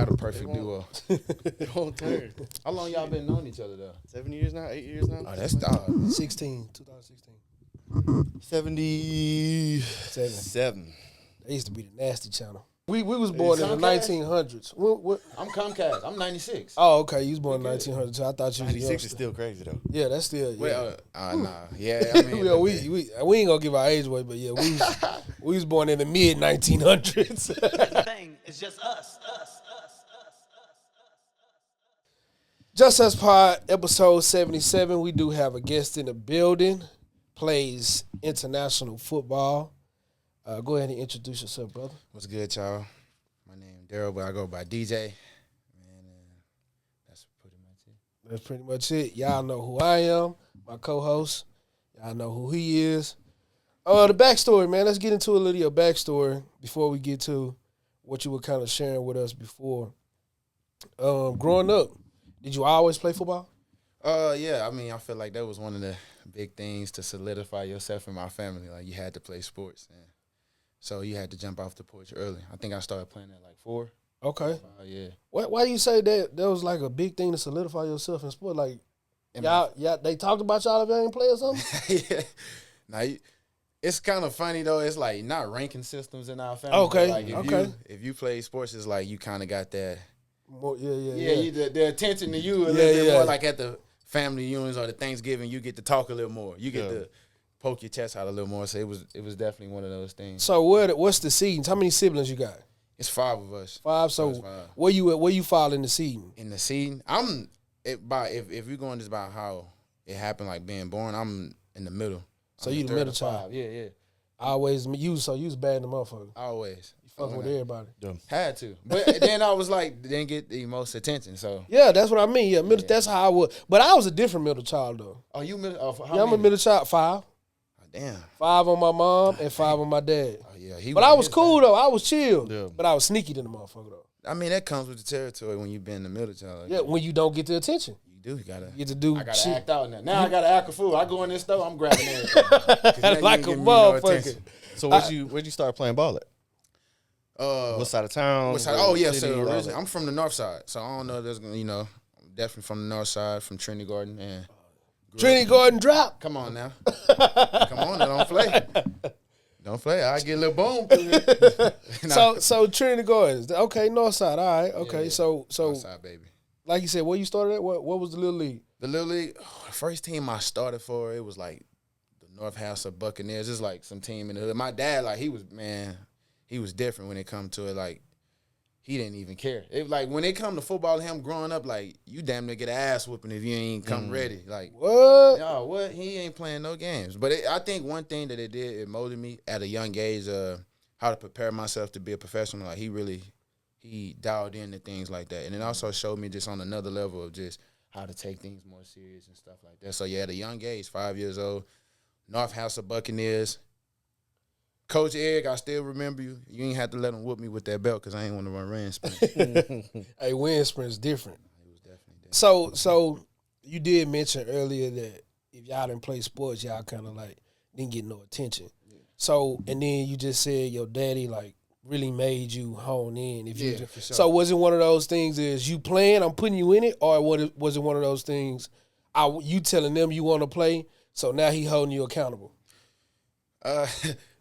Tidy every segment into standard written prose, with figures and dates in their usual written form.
got a perfect duo. Don't turn. How long y'all been knowing each other though? 7 years now, 8 years now. Oh, that's dog. 2016. 77. They used to be the nasty channel. We was born in the 1900s. What? I'm Comcast. I'm 96. Oh, okay. You was born in 1900s. I thought you was 96 is youngster. still crazy though. Yeah, that's still. Yeah. Well, nah. Yeah, I mean, Yeah, we ain't gonna give our age away, but yeah, we was born in the mid 1900s. Thing is just us. Just Us Pod, episode 77. We do have a guest in the building. Plays international football. Go ahead and introduce yourself, brother. What's good, y'all? My name is Daryl, but I go by DJ. And that's pretty much it. That's pretty much it. Y'all know who I am, my co-host. Y'all know who he is. The backstory, man. Let's get into a little of your backstory before we get to what you were kind of sharing with us before. Growing up, did you always play football? Yeah. I mean, I feel like that was one of the big things to solidify yourself in my family. Like, you had to play sports. And so you had to jump off the porch early. I think I started playing at like 4. Okay. Yeah. Why do you say that was like a big thing to solidify yourself in sport? Like, y'all, they talked about y'all if y'all ain't play or something? Yeah. Now, it's kind of funny, though. It's like not ranking systems in our family. Okay. Like if you play sports, it's like you kind of got that. More, The attention to you a little bit more, like at the family unions or the Thanksgiving, you get to talk a little more. You get to poke your chest out a little more. So it was definitely one of those things. So what's the seedings? How many siblings you got? It's 5 of us. 5. So it's 5. Where you fall in the seeding? In the seeding, if you're going just about how it happened, like being born, I'm in the middle. So you the middle child. Yeah. Always you was bad in the motherfucker. Always. You fucking with everybody. Had to. But then I was like, didn't get the most attention, so. Yeah, that's what I mean. Yeah, middle, that's how I was. But I was a different middle child, though. Oh, you middle? I'm a middle child. 5. Oh, damn. 5 on my mom and 5 on my dad. Oh, yeah. But I was cool, though. I was chill. Yeah. But I was sneaky than the motherfucker, though. I mean, that comes with the territory when you've been the middle child. Yeah, when you don't get the attention. You gotta. You get to do I gotta shit. act out now. Now I gotta act a fool. I go in this store, I'm grabbing everything. Like a motherfucker. So where'd you start playing ball at? What side of town? What side? Oh yeah, so originally I'm from the north side, so I don't know. There's I'm definitely from the north side, from Trinity Garden, and Trinity Garden drop. Come on now, come on now, don't play. Don't play. I get a little boom through it. So Trinity Gardens. Okay, north side. All right. Okay. Yeah. So north side, baby. Like you said, where you started at? What was the little league? The little league, the first team I started for, it was like the North House of Buccaneers. It's like some team in the hood. My dad, like, he was different when it come to it. Like, he didn't even care. It like when it come to football, him growing up, like, you damn near get an ass whooping if you ain't come ready. Like, what? No, what? He ain't playing no games. But I think one thing that it molded me at a young age, how to prepare myself to be a professional. Like, he dialed into things like that. And it also showed me just on another level of just how to take things more serious and stuff like that. So, yeah, at a young age, 5 years old, North House of Buccaneers. Coach Eric, I still remember you. You ain't have to let him whoop me with that belt because I ain't want to run wind sprints. Hey, wind sprint's different. It was definitely different. So you did mention earlier that if y'all didn't play sports, y'all kind of like didn't get no attention. Yeah. So, and then you just said your daddy, like, really made you hone in. For sure. So was it one of those things is you playing, I'm putting you in it, or was it one of those things you telling them you want to play, so now he holding you accountable?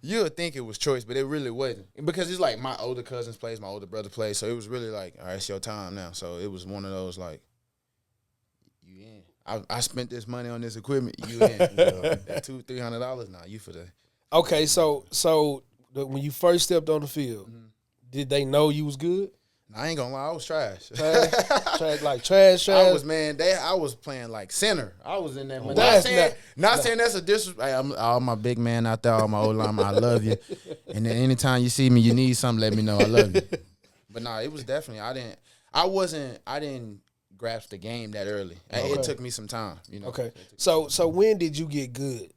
You would think it was choice, but it really wasn't. Because it's like my older cousins plays, my older brother plays, so it was really like, all right, it's your time now. So it was one of those like, you in. I spent this money on this equipment, you in. That $200-$300, nah, you for the. Okay, so when you first stepped on the field, did they know you was good? I ain't gonna lie, I was trash. Trash. I was playing like center. I was in there. Not saying that's a disrespect. Hey, all my big man out there, all my old line, I love you. And then anytime you see me, you need something, let me know. I love you. But nah, it was definitely, I didn't grasp the game that early. Okay. It took me some time, Okay. So when did you get good?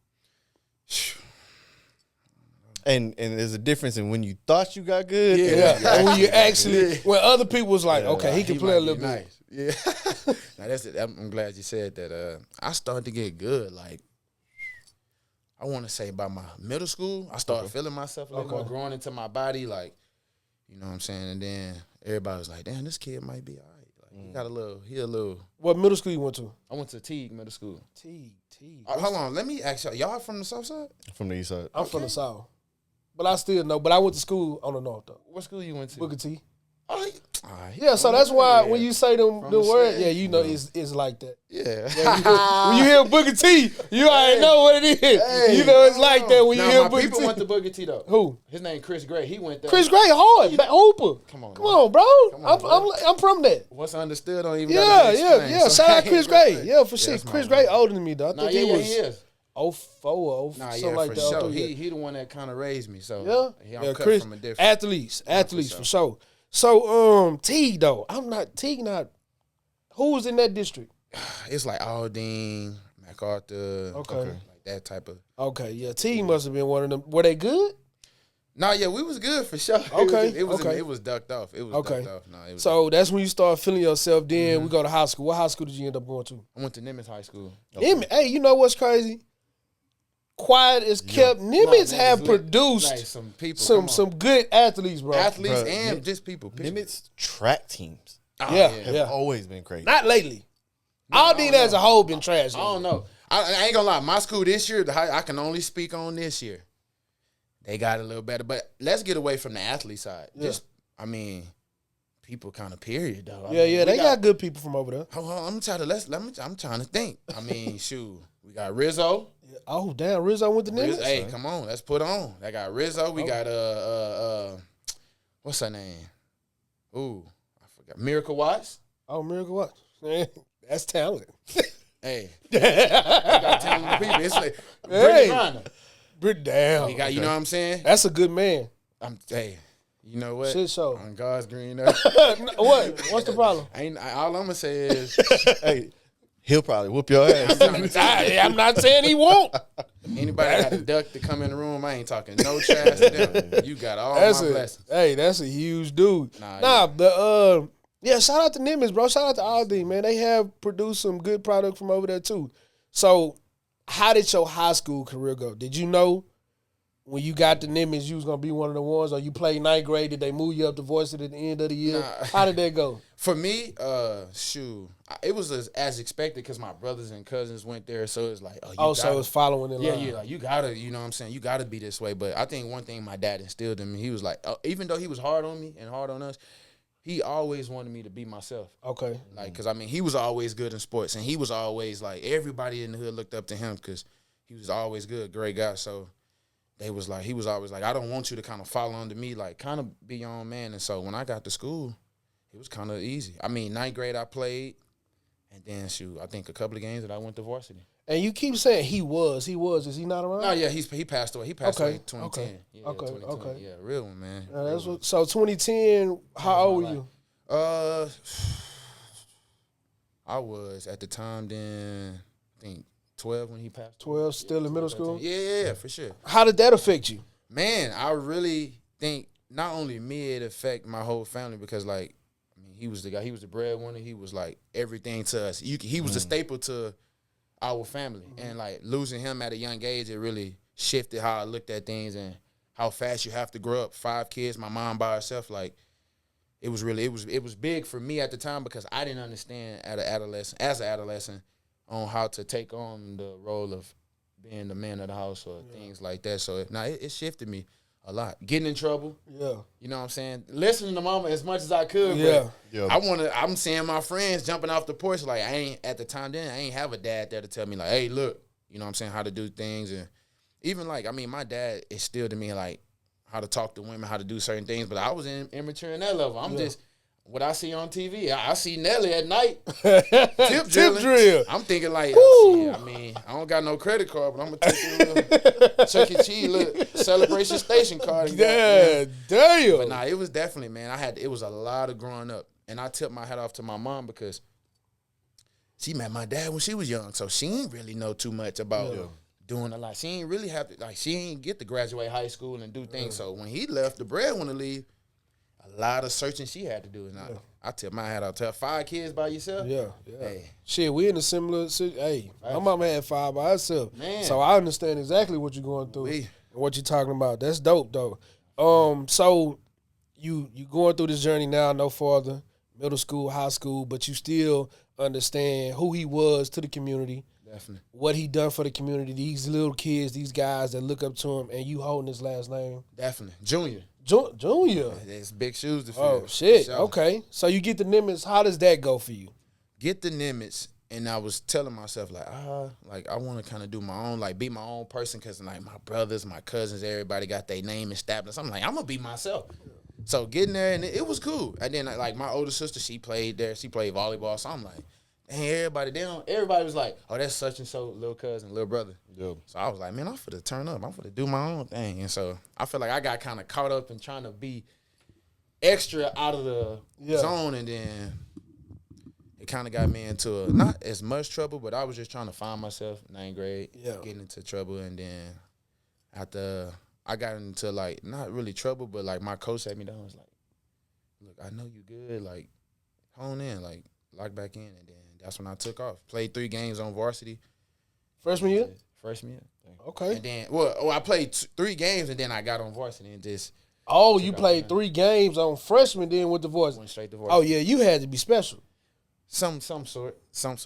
And there's a difference in when you thought you got good. And when you actually, when other people was like, okay, he can play a little bit. Nice. Yeah. Now that's it. I'm glad you said that. I started to get good. Like, I want to say by my middle school, I started feeling myself a little more, growing into my body. Like, you know what I'm saying? And then everybody was like, damn, this kid might be all right. Like, he a little. What middle school you went to? I went to Teague Middle School. Teague. Hold on, let me ask y'all from the South Side? From the East Side. I'm from the South. But I still know. But I went to school on the North, though. What school you went to? Booker T. Oh, Yeah, so that's why when you say the the word, set, yeah, you know it's like that. Yeah. When you hear Booker T, you already know what it is. Hey, you know it's like that when you nah, hear my Booker people T. went to Booker T though. Who? His name Chris Gray. He went there. Chris Gray hard, hooper. Come on, bro. on, bro. I'm from that. What's understood don't even. Yeah. Shout out Chris Gray. Yeah, for sure. that's my Chris man. Gray older than me though. I think he was he is. 04 or Nah, something yeah, like for that. sure. 03, yeah. He the one that kind of raised me. So Yeah, I'm cut Chris, from a different. athletes for sure. So Teague though, Teague not. Who was in that district? It's like Aldine, MacArthur, Okay. like that type of. Okay, yeah, Teague must have been one of them. Were they good? No, yeah, we was good for sure. Okay, it was okay. It was ducked off. It was Okay. ducked off. No, it was. So that's when you start feeling yourself. Then we go to high school. What high school did you end up going to? I went to Nimitz High School. Hey, you know what's crazy? Quiet as kept. Nimitz have produced like some people, some good athletes, bro. athletes Bro, and just people. Nimitz track teams Yeah. have always been crazy. Not lately. Aldine as a whole been trash. I don't know. I ain't gonna lie. My school this year, I can only speak on this year. They got a little better, but let's get away from the athlete side. Yeah. People kind of period though. Yeah, they got good people from over there. Hold on, I'm trying to think. I mean, shoot, we got Rizzo. Oh damn, Rizzo went to Nimitz. Hey, come on, let's put on. I got Rizzo. We got what's her name? Ooh, I forgot. Miracle Watts. Oh, Miracle what? That's talent. Hey, we got talented people. It's like Hey. Brittany Griner. Damn. We got, you know what I'm saying? That's a good man. Hey, you know what? Shit show. On God's green earth. What? What's the problem? All I'm gonna say is, Hey, he'll probably whoop your ass. I'm not saying he won't. anybody got a duck to come in the room, I ain't talking no trash to them. You got all my blessings. Hey, that's a huge dude. Nah, Shout out to Nimitz, bro. Shout out to Aldine, man. They have produced some good product from over there too. So, how did your high school career go? Did you know when you got to Nimitz you was gonna be one of the ones, or you played ninth grade? Did they move you up to voice it at the end of the year? Nah. How did that go? For me, it was as expected because my brothers and cousins went there, so it's like, So it was following in line. yeah, like you gotta, you know what I'm saying, you gotta be this way. But I think one thing my dad instilled in me, he was like, even though he was hard on me and hard on us, he always wanted me to be myself. Okay. Like, cause I mean, he was always good in sports, and he was always like, everybody in the hood looked up to him because he was always good, great guy. So he was always like, I don't want you to kind of follow under me, like kind of be your own man. And so when I got to school, it was kind of easy. I mean, ninth grade I played, and then I think a couple of games that I went to varsity. And you keep saying he was. Is he not around? No, yeah, he passed away. He passed away in 2010. Okay. Yeah, Okay. 2010. Okay. Yeah, real one, man. That's what, so 2010. How old were you? I was at the time then, I think 12 when he passed. 12, still in middle school? Yeah, for sure. How did that affect you? Man, I really think not only me, it affect my whole family because, like, I mean, he was the guy. He was the breadwinner. He was like everything to us. He was the staple to our family, and like losing him at a young age, it really shifted how I looked at things and how fast you have to grow up. 5 kids, my mom by herself, like it was big for me at the time because I didn't understand as an adolescent on how to take on the role of being the man of the house or things like that. So it shifted me a lot. Getting in trouble. Yeah. You know what I'm saying? Listening to mama as much as I could. Yeah. But I'm seeing my friends jumping off the porch. Like at the time then, I ain't have a dad there to tell me like, hey, look, you know what I'm saying, how to do things. And even like, I mean, my dad instilled in me like how to talk to women, how to do certain things. But I was immature in that level. I'm just, what I see on TV, I see Nelly at night tip drill. I'm thinking like, shit, I mean, I don't got no credit card, but I'm going to take a little Chuck E. Cheese little celebration station card. Yeah, damn. But nah, it was definitely, man, it was a lot of growing up. And I tipped my hat off to my mom because she met my dad when she was young. So she ain't really know too much about doing a lot. She ain't really have to, like, she ain't get to graduate high school and do things. So when he left, the breadwinner leave, a lot of searching she had to do. And I tip my hat off to her. 5 kids by yourself? Yeah. Hey. Shit, we in a similar situation. Hey, my mama had 5 by herself. Man. So I understand exactly what you're going through and what you're talking about. That's dope, though. So you going through this journey now, no farther, middle school, high school, but you still understand who he was to the community. Definitely. What he done for the community, these little kids, these guys that look up to him, and you holding his last name. Definitely. Junior. Junior. It's big shoes to fill. Oh, shit. So, Okay. So you get the Nimitz. How does that go for you? get the Nimitz, and I was telling myself, like I want to kind of do my own, like, be my own person, because, like, my brothers, my cousins, everybody got their name established. I'm like, I'm going to be myself. So getting there, and it was cool. And then, like, my older sister, she played there. She played volleyball. So I'm like, dang, everybody was like, oh, that's such and so, little cousin, little brother. Yeah. So I was like, man, I'm finna turn up. I'm finna do my own thing. And so I feel like I got kind of caught up in trying to be extra out of the zone, and then it kind of got me into not as much trouble, but I was just trying to find myself, 9th grade, getting into trouble. And then after I got into, like, not really trouble, but, like, my coach sat me down and was like, look, I know you good. Like, hone in, like, lock back in. And then that's when I took off. Played 3 games on varsity. Freshman year? Freshman year. Okay. And then, I played 3 games, and then I got on varsity and just. Oh, you played 3 games on freshman, then with the varsity. Went straight to varsity. Oh, yeah, you had to be special. Some sort.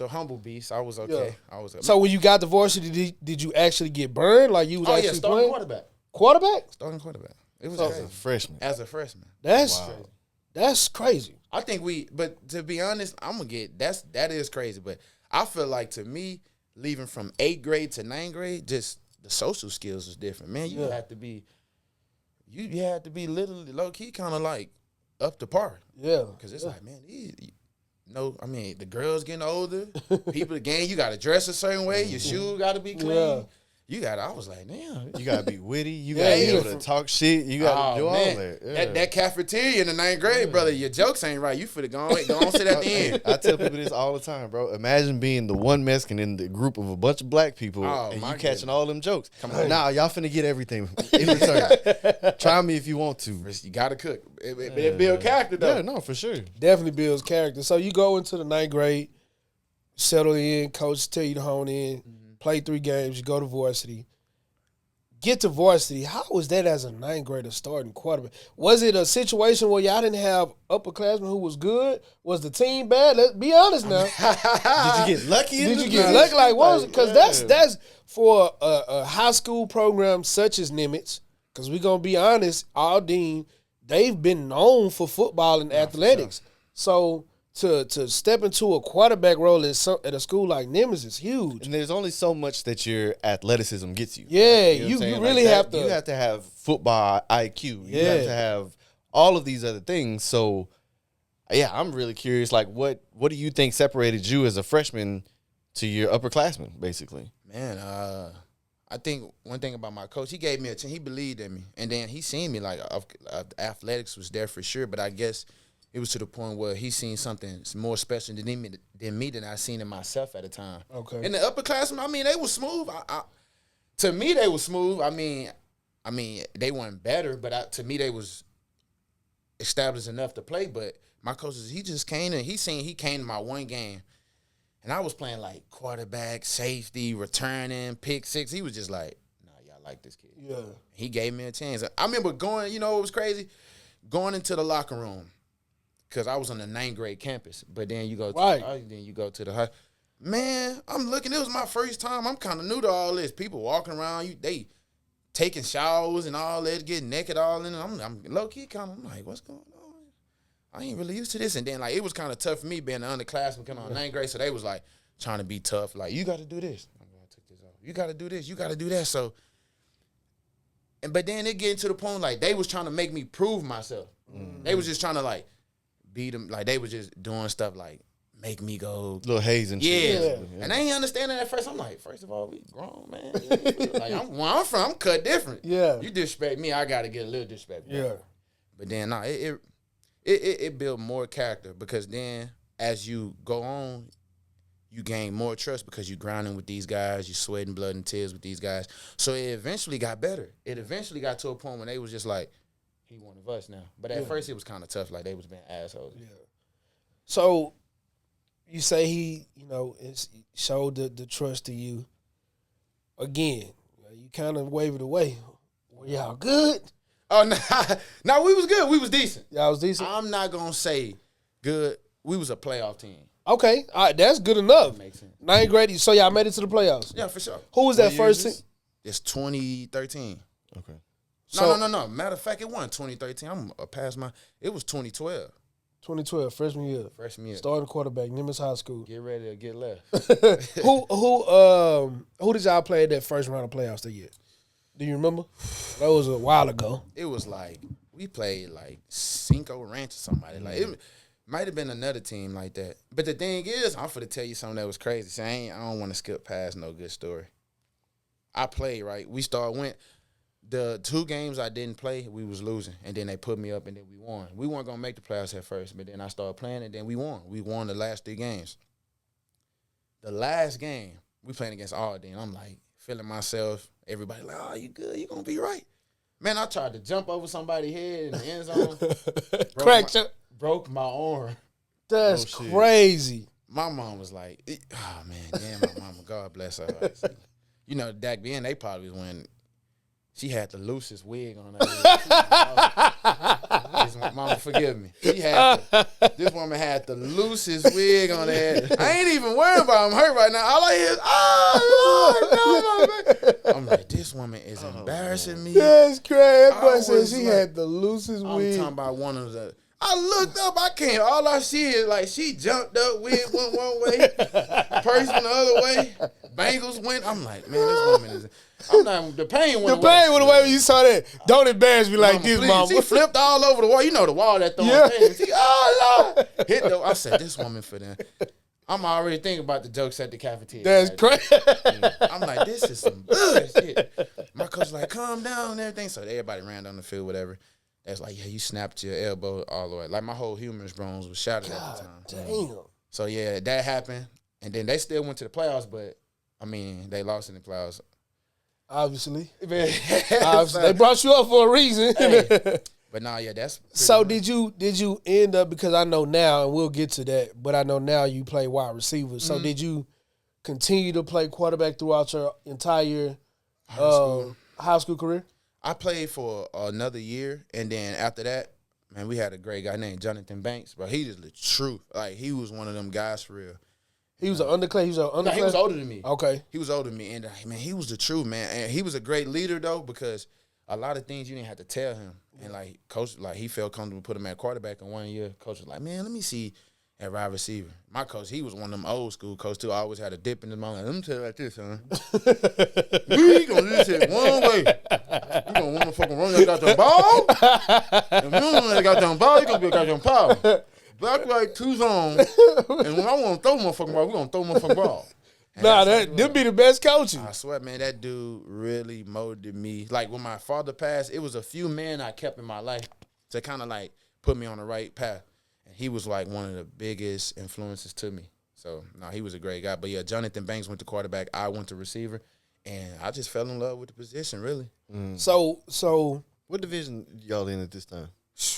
Humble beast. I was okay. Yeah. I was. So when you got the varsity, did you actually get burned? Like you was actually starting playing? quarterback. Quarterback? Starting quarterback. It was As a freshman. As a freshman. That's crazy. I think but to be honest, I'm gonna get that is crazy. But I feel like, to me, leaving from 8th grade to 9th grade, just the social skills was different. Man, you have to be, you had to be literally low key, kind of like up to par. Yeah, because it's like, man, the girls getting older, people again, you got to dress a certain way, your shoes got to be clean. Yeah. I was like, damn. You gotta be witty. You gotta be able to talk shit. You gotta do all that. Yeah. That cafeteria in the 9th grade, brother, your jokes ain't right. You finna go on sit at the end. I tell people this all the time, bro. Imagine being the one Mexican in the group of a bunch of black people, and you catching all them jokes. Come on. Nah, y'all finna get everything in return. Try me if you want to. You gotta cook. It build character, though. Yeah, no, for sure. Definitely builds character. So you go into the 9th grade, settle in, coach tell you to hone in, play 3 games, you go to varsity. Get to varsity. How was that as a 9th grader starting quarterback? Was it a situation where y'all didn't have upperclassmen who was good? Was the team bad? Let's be honest now. Did you get lucky? Did you get lucky? Like, what was it? Because that's for a high school program such as Nimitz. Because we're gonna be honest, Aldine, they've been known for football and athletics. So to step into a quarterback role at a school like Nimitz is huge. And there's only so much that your athleticism gets you. Yeah, you really have to. You have to have football IQ. You have to have all of these other things. So, yeah, I'm really curious. Like, what do you think separated you as a freshman to your upperclassmen, basically? Man, I think one thing about my coach, he gave me a chance. He believed in me, and then he seen me like athletics was there for sure. But I guess it was to the point where he seen something more special than me than I seen in myself at the time. Okay. And the upperclassmen, I mean, they were smooth. To me, they were smooth. I mean, they weren't better, but to me, they was established enough to play. But my coaches, he just came and he came to my one game, and I was playing like quarterback, safety, returning, pick six. He was just like, nah, y'all like this kid. Yeah. He gave me a chance. I remember going, it was crazy, going into the locker room. Because I was on the 9th grade campus, but then you go to the high. Man, I'm looking. It was my first time. I'm kind of new to all this. People walking around, they taking showers and all that, getting naked all in. I'm low key kind of like, what's going on? I ain't really used to this. And then like it was kind of tough for me being an underclassman coming on 9th grade. So they was like trying to be tough. Like you got to do this. I'm gonna take this off. You got to do this. You got to do that. So, but then it getting to the point like they was trying to make me prove myself. They was just trying to like beat them, like they was just doing stuff like make me go little hazing. Yeah. And I ain't understanding at first. I'm like, first of all, we grown, man. Like where I'm from, I'm cut different. Yeah. You disrespect me, I gotta get a little disrespect. Yeah. But then it built more character because then as you go on, you gain more trust because you grinding with these guys, you sweating blood and tears with these guys. So it eventually got better. It eventually got to a point when they was just like, he one of us now. But at first it was kind of tough. Like they was being assholes. Yeah. So you say he, showed the trust to you. Again, you kind of wavered away. Were y'all good? Oh, no, we was good. We was decent. Y'all was decent. I'm not gonna say good. We was a playoff team. Okay, all right, that's good enough. That makes sense. Ninth grade, so y'all made it to the playoffs. Yeah, for sure. Who was that What year first is team? this? It's 2013. Okay. So- No. Matter of fact, it wasn't 2013. I'm past my. It was 2012. 2012, freshman year. Freshman year. Starting quarterback, Nimitz High School. Get ready to get left. Who did y'all play at that first round of playoffs that year? Do you remember? That was a while ago. It was like we played like Cinco Ranch or somebody. Like it might have been another team like that. But the thing is, I'm finna tell you something that was crazy. So I don't want to skip past no good story. I played right. Went the 2 games I didn't play. We was losing, and then they put me up, and then we won. We weren't gonna make the playoffs at first, but then I started playing, and then we won. We won the last 3 games. The last game we playing against Alden. I'm like feeling myself. Everybody like, oh, you good? You gonna be right? Man, I tried to jump over somebody's head in the end zone. Broke my arm. That's crazy. My mom was like, oh, man, damn, my mama, God bless her. You know, back then, they probably was when she had the loosest wig on her. Mama, forgive me. This woman had the loosest wig on her head. I ain't even worried about I'm hurt right now. All I hear is, oh, Lord, no, my man. I'm like, this woman is embarrassing me. That's crazy. That boy I said was she like- had the loosest I'm wig. talking about one of the. I looked up, I can't. All I see is like she jumped up, wig went one way, purse went the other way, bangles went. I'm like, man, this woman is. I'm not. The pain went away. The pain went away when you saw that. Don't embarrass me like Mama, this, please. mama. She flipped all over the wall. You know the wall that throwing Yeah. things. She, oh Lord, hit the. I said, this woman for them. I'm already thinking about the jokes at the cafeteria. That's crazy. I'm like, this is some bullshit. My coach like, calm down and everything. So everybody ran down the field, whatever. That's like, yeah, you snapped your elbow all the way. Like my whole humerus bones was shattered at the time. Damn. So yeah, that happened, and then they still went to the playoffs, but I mean, they lost in the playoffs. Obviously. So- They brought you up for a reason. Hey. But nah, yeah, that's So pretty much- did you end up, because I know now, and we'll get to that, but I know now you play wide receiver. So did you continue to play quarterback throughout your entire high school career? I played for another year, and then after that, man, we had a great guy named Jonathan Banks, bro. He just the truth. Like he was one of them guys for real. He was an underclass. No, he was older than me. Okay. He was older than me, and man, he was the truth, man. And he was a great leader though, because a lot of things you didn't have to tell him. And like coach, like he felt comfortable to put him at quarterback in 1 year. Coach was like, man, let me see at wide receiver. My coach, he was one of them old school coach too. I always had a dip in his mouth. Like, let me tell you like this, son. We gonna do this shit one way. You gonna want to fucking run that goddamn ball. If you don't run that goddamn ball, you gonna be a goddamn power. Black, white, two zone. And when I want to throw motherfucking ball, we gonna throw motherfucking ball. And Nah, that's them be the best coaches. I swear, man, that dude really molded me. Like when my father passed, it was a few men I kept in my life to kind of like put me on the right path. And he was like one of the biggest influences to me. So, no, he was a great guy. But yeah, Jonathan Banks went to quarterback. I went to receiver. And I just fell in love with the position, really. So What division y'all in at this time?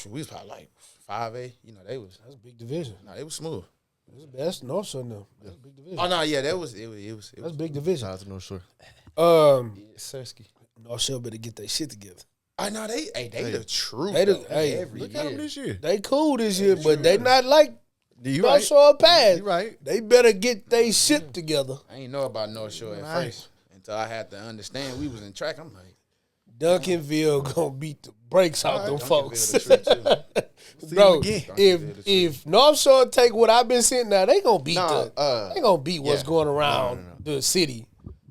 We was probably like 5A. You know, they was, that's a big division. they was smooth. That's North Shore now. That's a big division. Oh, no, yeah, it was That's a big division. Shout out to North Shore. Sersky. North Shore better get their shit together. I know they the truth. They the- though. hey, every Look year. at them this year. They cool this year, but they not like You North right. Shore Pass. You right. They better get their shit together. I ain't know about North Shore at Right. first until I had to understand we was in track. I'm like, Duncanville gonna beat the brakes out them Duncanville folks. the truth, too. Bro, again. if North Shore take what I've been seeing now, they gonna beat they gonna beat what's yeah. going around the city.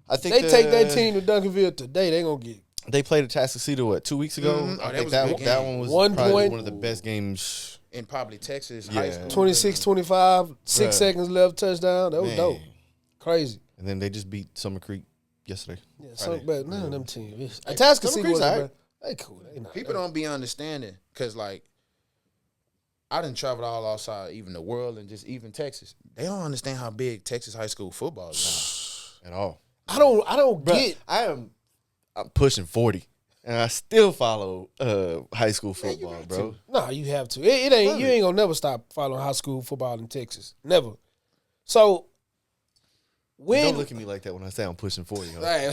I think They take that team to Duncanville today, they gonna get They played at Tascasita, 2 weeks ago? Mhm. Oh, I that think was a good that game. one was 1 probably point. one of the best games. In probably Texas Yeah. high school. 26-25, 6 Bruh. seconds left, touchdown. That was Man. dope. Crazy. And then they just beat Summer Creek yesterday. Yeah, Friday. but none of them teams. Atascocita Creek's was alright. they cool. They not People don't be understanding because, like, I done traveled all outside, even the world and just even Texas. They don't understand how big Texas high school football is At all. I don't Bruh, get I'm pushing 40. And I still follow high school football, bro. No, you have to. It ain't you ain't gonna never stop following high school football in Texas. Never. So Don't look at me like that when I say I'm pushing 40. Huh?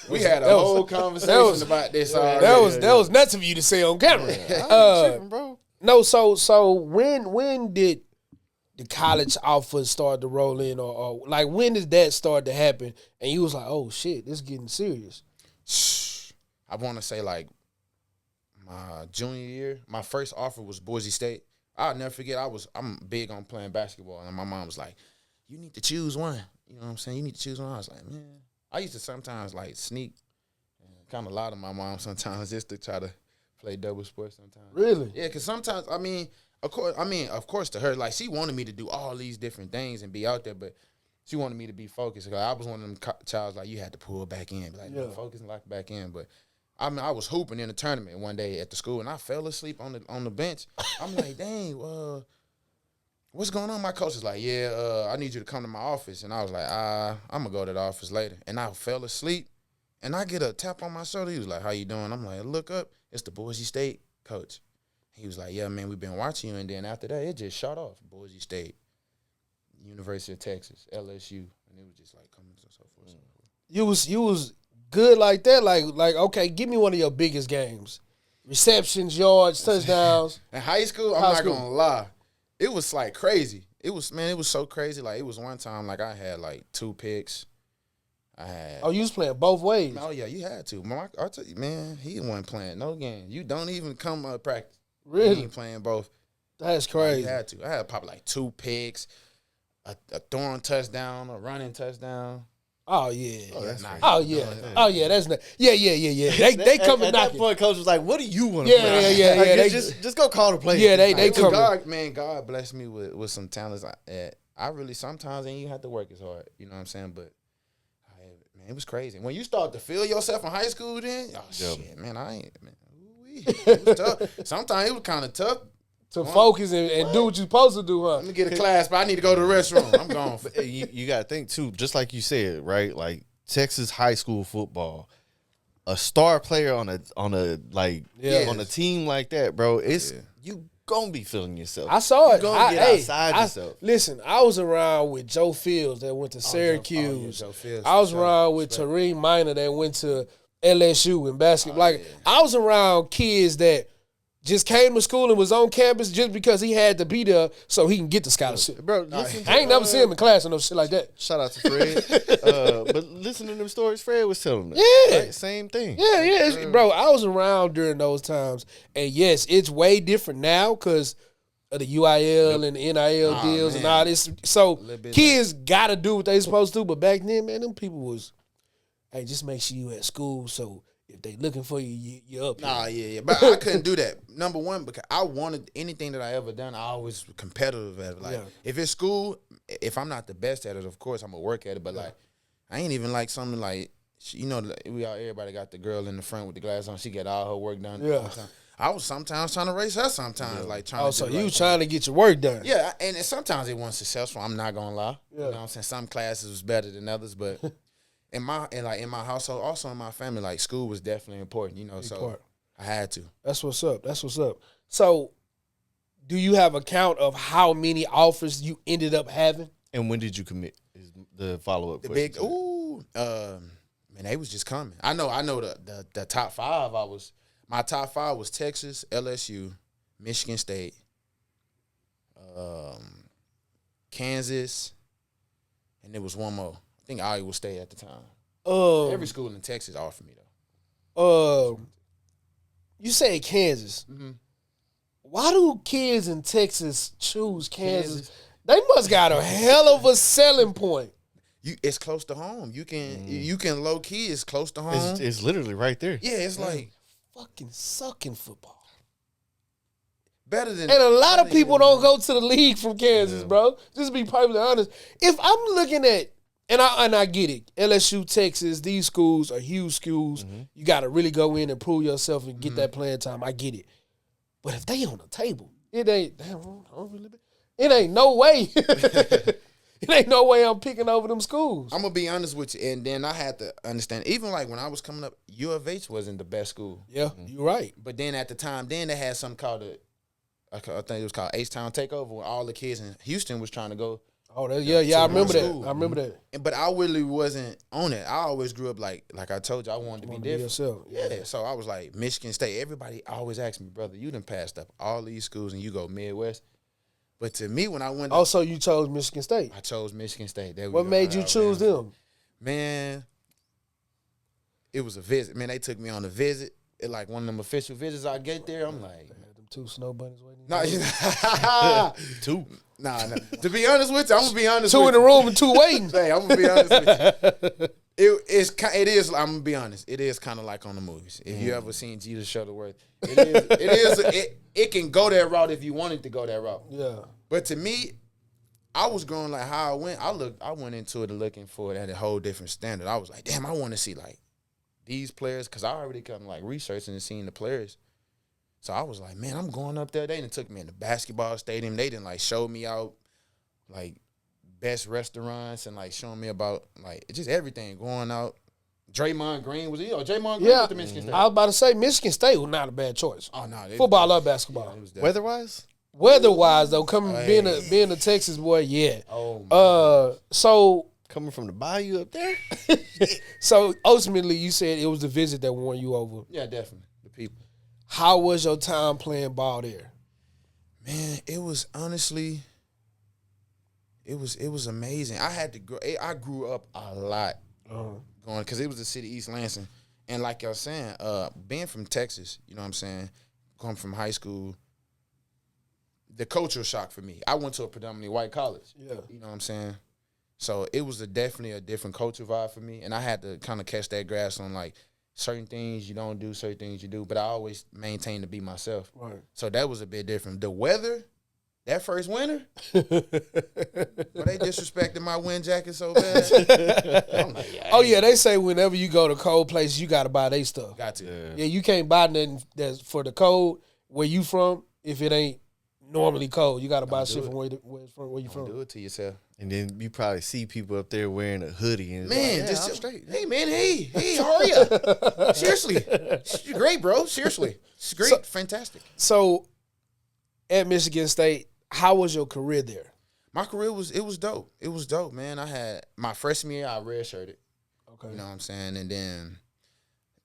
We had a whole conversation about this already. That was nuts of you to say on camera. Tripping, bro. No, so when did the college offers start to roll in, or like when did that start to happen? And you was like, oh shit, this is getting serious. I want to say like my junior year, my first offer was Boise State. I'll never forget. I'm big on playing basketball, and my mom was like, "You need to choose one." You know what I'm saying? You need to choose one. I was like, man, I used to sometimes like sneak, and kind of lie to my mom sometimes just to try to play double sports sometimes. Really? Yeah, because sometimes of course, to her, like she wanted me to do all these different things and be out there, but she wanted me to be focused. Cause I was one of them childs like you had to pull back in, be like no, focus and lock back in. But I was hooping in a tournament one day at the school, and I fell asleep on the bench. I'm like, dang, what's going on? My coach is like, yeah, I need you to come to my office. And I was like, I'm going to go to the office later. And I fell asleep, and I get a tap on my shoulder. He was like, how you doing? I'm like, look up. It's the Boise State coach. He was like, yeah, man, we've been watching you. And then after that, it just shot off. Boise State, University of Texas, LSU. And it was just like coming and so forth. You was good like that? Like, okay, give me one of your biggest games. Receptions, yards, touchdowns. In high school, I'm not going to lie. It was like crazy. It was so crazy. Like it was one time like I had like 2 picks. You was playing both ways. Oh yeah, you had to. I tell you, man, he wasn't playing no game. You don't even come practice. Really? He ain't playing both. That's crazy. You had to. I had probably like 2 picks, a throwing touchdown, a running touchdown. Oh yeah. Oh, that's nice. Oh yeah. Oh yeah. That's not. Yeah. They come and at knock that it. point, coach was like, "What do you want to play?" Yeah. Like, They just go call the play. Yeah, they come. God blessed me with some talents. I really sometimes ain't even have to work as hard. You know what I'm saying? But man, it was crazy when you start to feel yourself in high school. Then shit, man, I ain't man. It was tough. Sometimes it was kind of tough. To focus and do what you're supposed to do, huh? Let me get a class, but I need to go to the restroom. I'm gone. You got to think too, just like you said, right? Like Texas high school football, a star player on a team like that, bro. You gonna be feeling yourself. I saw it. You gonna get outside yourself. Listen, I was around with Joe Fields that went to Syracuse. Joe Fields, I was around with Tareem Minor that went to LSU in basketball. I was around kids that just came to school and was on campus just because he had to be there so he can get the scholarship. Bro, I ain't never seen him in class or no shit like that. Shout out to Fred. But listen to them stories Fred was telling them. Yeah. Right? Same thing. Yeah. Bro, I was around during those times. And yes, it's way different now because of the UIL and the NIL deals and all this. So kids got to do what they supposed to. But back then, man, them people was, hey, just make sure you at school so if they looking for you, you're up. Yeah. But I couldn't do that. Number one, because I wanted anything that I ever done, I always was competitive at it. Like, if it's school, if I'm not the best at it, of course, I'm going to work at it. But, like, I ain't even like something like, you know, everybody got the girl in the front with the glass on. She get all her work done. Yeah. I was sometimes trying to race her sometimes. Like trying to so do you like, trying to get your work done. Yeah, and sometimes it wasn't successful. I'm not going to lie. Yeah. You know what I'm saying? Some classes was better than others, but... In my household, also in my family, like school was definitely important, you know. I had to. That's what's up. So, do you have a count of how many offers you ended up having? And when did you commit? Is the follow up question. Man, they was just coming. I know the top 5. My top 5 was Texas, LSU, Michigan State, Kansas, and there was one more. I think Iowa State at the time. Every school in Texas offered me though. You say Kansas. Mm-hmm. Why do kids in Texas choose Kansas? They must got a hell of a selling point. It's close to home. You can low key. It's close to home. It's literally right there. Yeah, it's like fucking sucking football. Better than. And a lot of people don't go to the league from Kansas, bro. Just be perfectly honest. If I'm looking at. And I get it. LSU, Texas, these schools are huge schools. Mm-hmm. You got to really go in and prove yourself and get that playing time. I get it. But if they on the table, it ain't no way. It ain't no way I'm picking over them schools. I'm going to be honest with you. And then I had to understand, even like when I was coming up, U of H wasn't the best school. Yeah, you're right. But then at the time, they had something called I think it was called H-Town Takeover, where all the kids in Houston was trying to go Oh, I remember that. school. I remember that. But I really wasn't on it. I always grew up like I told you, I wanted to be different. Yourself. Yeah, so I was like, Michigan State. Everybody always asked me, brother, you done passed up all these schools and you go Midwest. But to me, when I went Also, you chose Michigan State. I chose Michigan State. What made you choose them? Man, it was a visit. Man, they took me on a visit. It like one of them official visits. I get there, I'm like, Them 2 snow bunnies waiting. nah, 2. nah. To be honest with you, I'm gonna be honest. 2 with in the room and 2 waiting. Hey, I'm gonna be honest with you. It is. I'm gonna be honest. It is kind of like on the movies. If you ever seen Jesus Shuttleworth, it can go that route if you wanted to go that route. Yeah. But to me, I was going like how I went. I went into it looking for it at a whole different standard. I was like, damn, I want to see like these players because I already come like researching and seeing the players. So I was like, man, I'm going up there. They done took me in the basketball stadium. They didn't like show me out like best restaurants and like showing me about like just everything going out. Draymond Green was Draymond Green with the Michigan State. I was about to say Michigan State was not a bad choice. Oh no, Football or basketball. Weather-wise? Weather-wise though, being a Texas boy, yeah. Oh. So Coming from the bayou up there? so ultimately, you said it was the visit that won you over. Yeah, definitely the people. How was your time playing ball there? Man, it was honestly. It was amazing. I grew up a lot going because it was the city East Lansing, and like y'all saying, being from Texas, you know what I'm saying, going from high school, the cultural shock for me. I went to a predominantly white college. Yeah. You know what I'm saying? So it was definitely a different culture vibe for me, and I had to kind of catch that grasp on like certain things you don't do, certain things you do, but I always maintain to be myself. Right. So that was a bit different. The weather, that first winter, but they disrespected my wind jacket so bad. I'm like, yeah, They say whenever you go to cold places, you got to buy their stuff. got to. Yeah, you can't buy nothing that's for the cold where you from if it ain't normally cold. You got to buy shit from where you from. Do it to yourself. And then you probably see people up there wearing a hoodie. And Man, like, just I'm straight. Hey, man, hey, how are you? Seriously. You're great, bro. Seriously. It's great. Fantastic. So, at Michigan State, how was your career there? My career was dope. It was dope, man. I had my freshman year, I redshirted. Okay. You know what I'm saying? And then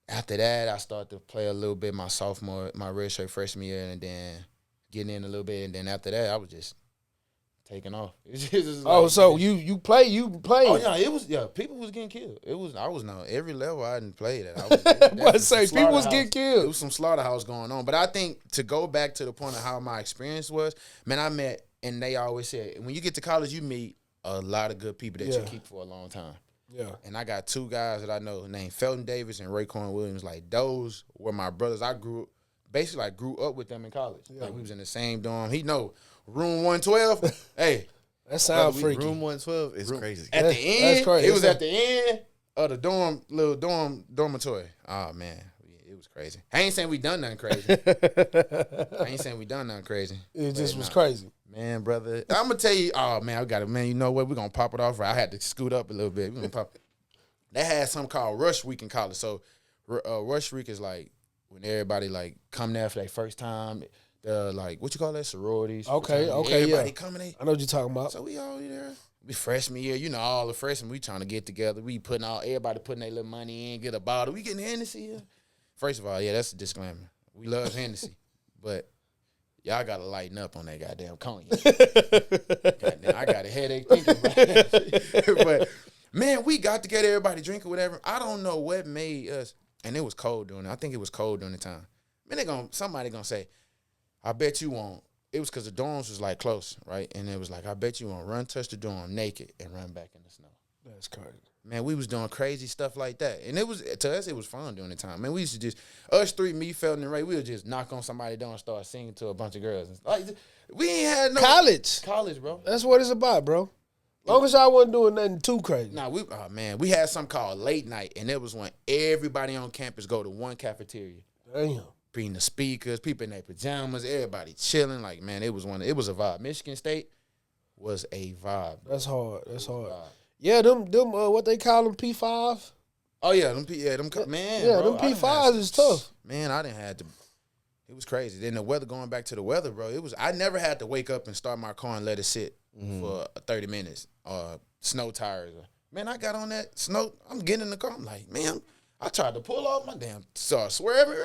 after that, I started to play a little bit my redshirt freshman year, and then getting in a little bit. And then after that, I was just taking off. So you play? Oh yeah, people was getting killed. I was every level I didn't play that. I was say people was getting killed. It was some slaughterhouse going on. But I think to go back to the point of how my experience was, man, I met, and they always said when you get to college, you meet a lot of good people that you keep for a long time. Yeah. And I got 2 guys that I know named Felton Davis and Raekwon Williams. Like those were my brothers. I grew up with them in college. Yeah. Like we was in the same dorm. He know room 112. Hey, that sounds freaky. Room 112 is crazy. At the end, that's crazy. It was at the end of the dormitory. Oh man, it was crazy. I ain't saying we done nothing crazy. It just was crazy. Man, brother, I'm gonna tell you. Oh man, I got it. Man, you know what? We're gonna pop it off. Right, I had to scoot up a little bit. We're gonna pop. They had something called Rush Week in college. So, Rush Week is like when everybody like come there for their first time. Like what you call that, sororities. Okay, everybody coming. I know what you're talking about. So we all there. We freshman year, you know, all the freshmen. We trying to get together. We everybody putting their little money in, get a bottle. We getting Hennessy here. First of all, yeah, that's a disclaimer. We love Hennessy, but y'all gotta lighten up on that goddamn cognac. Goddamn, I got a headache thinking about that. But man, we got together, everybody drinking whatever. I don't know what made us, and it was cold during. I think it was cold during the time. Man, somebody gonna say, I bet you won't. It was because the dorms was like close, right? And it was like, I bet you won't touch the dorm naked and run back in the snow. That's crazy. Man, we was doing crazy stuff like that. And to us, it was fun during the time. Man, we used to just, us 3, me, Felton, and Ray, we would just knock on somebody's door and start singing to a bunch of girls. Like, we ain't had no. College, bro. That's what it's about, bro. Long as y'all wasn't doing nothing too crazy. Nah, we had something called late night, and it was when everybody on campus go to one cafeteria. Damn. Bring the speakers, people in their pajamas, everybody chilling. Like, man, it was a vibe. Michigan State was a vibe. That's hard. Yeah, them what they call them P5. Oh yeah, them man. Yeah, bro, them P5s is tough. Man, I didn't have to. It was crazy. Then the weather, going back to the weather, bro. I never had to wake up and start my car and let it sit for 30 minutes snow tires. Man, I got on that snow. I'm getting in the car. I'm like, man, I tried to pull off my damn swerving.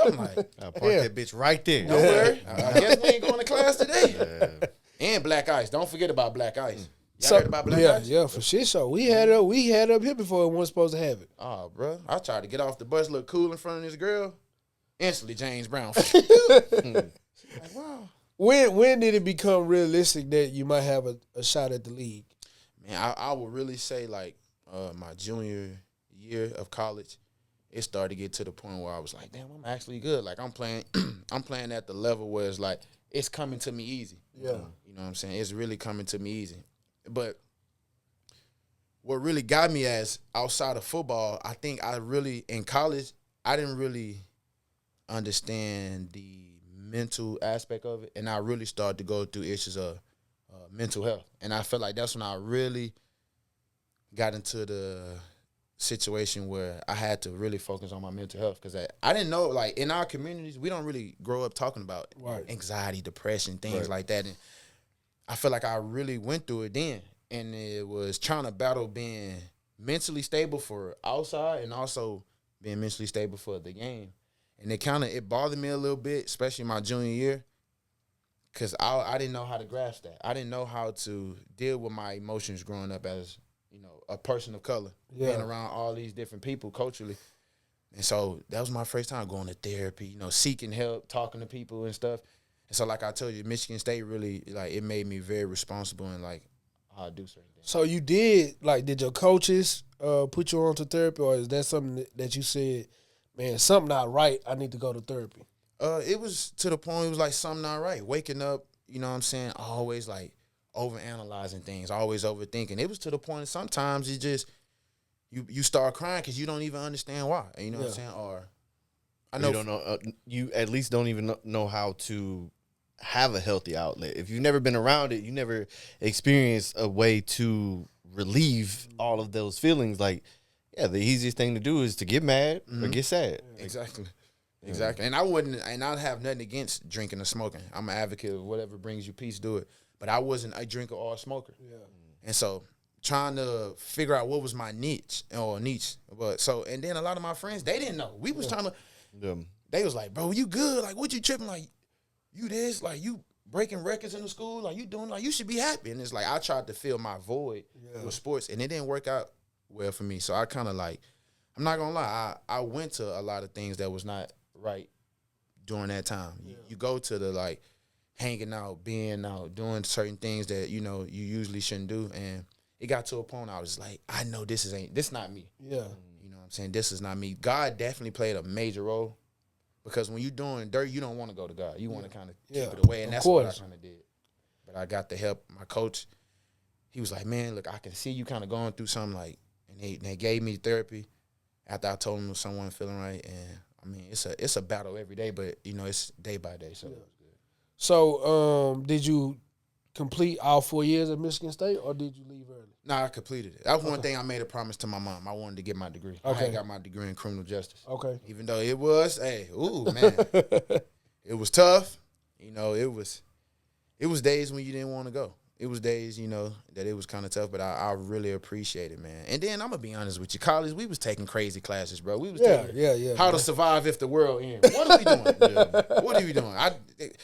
I'm like, I parked that bitch right there. don't worry. I guess we ain't going to class today. And black ice. Don't forget about black ice. Y'all heard about black ice? Yeah, for shit show. We had it up here before we weren't supposed to have it. Oh, bro. I tried to get off the bus, look cool in front of this girl. Instantly, James Brown. Like, wow. When did it become realistic that you might have a shot at the league? Man, I would really say like my junior year of college, it started to get to the point where I was like, damn, I'm actually good. Like I'm playing at the level where it's like it's coming to me easy. Yeah. You know what I'm saying? It's really coming to me easy. But what really got me as outside of football, I think in college, I didn't really understand the mental aspect of it, and I really started to go through issues of mental health. And I felt like that's when I really got into the situation where I had to really focus on my mental health, because I didn't know, like, in our communities, we don't really grow up talking about anxiety, depression, things like that. And I feel like I really went through it then, and it was trying to battle being mentally stable for outside and also being mentally stable for the game. And it bothered me a little bit, especially my junior year, because I didn't know how to grasp that. I didn't know how to deal with my emotions growing up as, a person of color, being around all these different people culturally. And so that was my first time going to therapy, seeking help, talking to people and stuff. And so, like I told you, Michigan State really, like, it made me very responsible in, like, how I do certain things. So you did your coaches put you on to therapy, or is that something that you said, man, something not right, I need to go to therapy? It was to the point, it was like something not right. Waking up, you know what I'm saying, always, like, overanalyzing things, always overthinking. It was to the point sometimes you just, you start crying because you don't even understand why. You know what I'm saying? Or I know you don't know. You at least don't even know how to have a healthy outlet. If you've never been around it, you never experienced a way to relieve all of those feelings. Like, yeah, the easiest thing to do is to get mad or get sad. Exactly. Exactly. And I'd have nothing against drinking or smoking. I'm an advocate of whatever brings you peace, do it. But I wasn't a drinker or a smoker. Yeah. And so trying to figure out what was my niche. But and then a lot of my friends, they didn't know. We was trying to, they was like, bro, you good? Like, what you tripping? Like, you this? Like, you breaking records in the school? Like, you doing, like, you should be happy. And it's like, I tried to fill my void with sports, and it didn't work out well for me. So I kind of like, I'm not going to lie, I went to a lot of things that was not right during that time. Yeah. You go to the, like, hanging out, being out, doing certain things that, you usually shouldn't do. And it got to a point I was like, I know this not me. Yeah. You know what I'm saying? This is not me. God definitely played a major role, because when you're doing dirt, you don't want to go to God. You want to kind of keep it away. And that's what I kind of did. But I got the help. My coach, he was like, man, look, I can see you kind of going through something, like, and they gave me therapy after I told them someone feeling right. And I mean, it's a battle every day, but it's day by day. So. Yeah. So, did you complete all 4 years at Michigan State, or did you leave early? Nah, I completed it. That was one thing I made a promise to my mom. I wanted to get my degree. Okay. I got my degree in criminal justice. Okay. Even though it was, man, it was tough. It was days when you didn't want to go. It was days, that it was kind of tough, but I really appreciate it, man. And then I'm going to be honest with you. College, we was taking crazy classes, bro. We was taking how to survive if the world ends. What are we doing? What are we doing?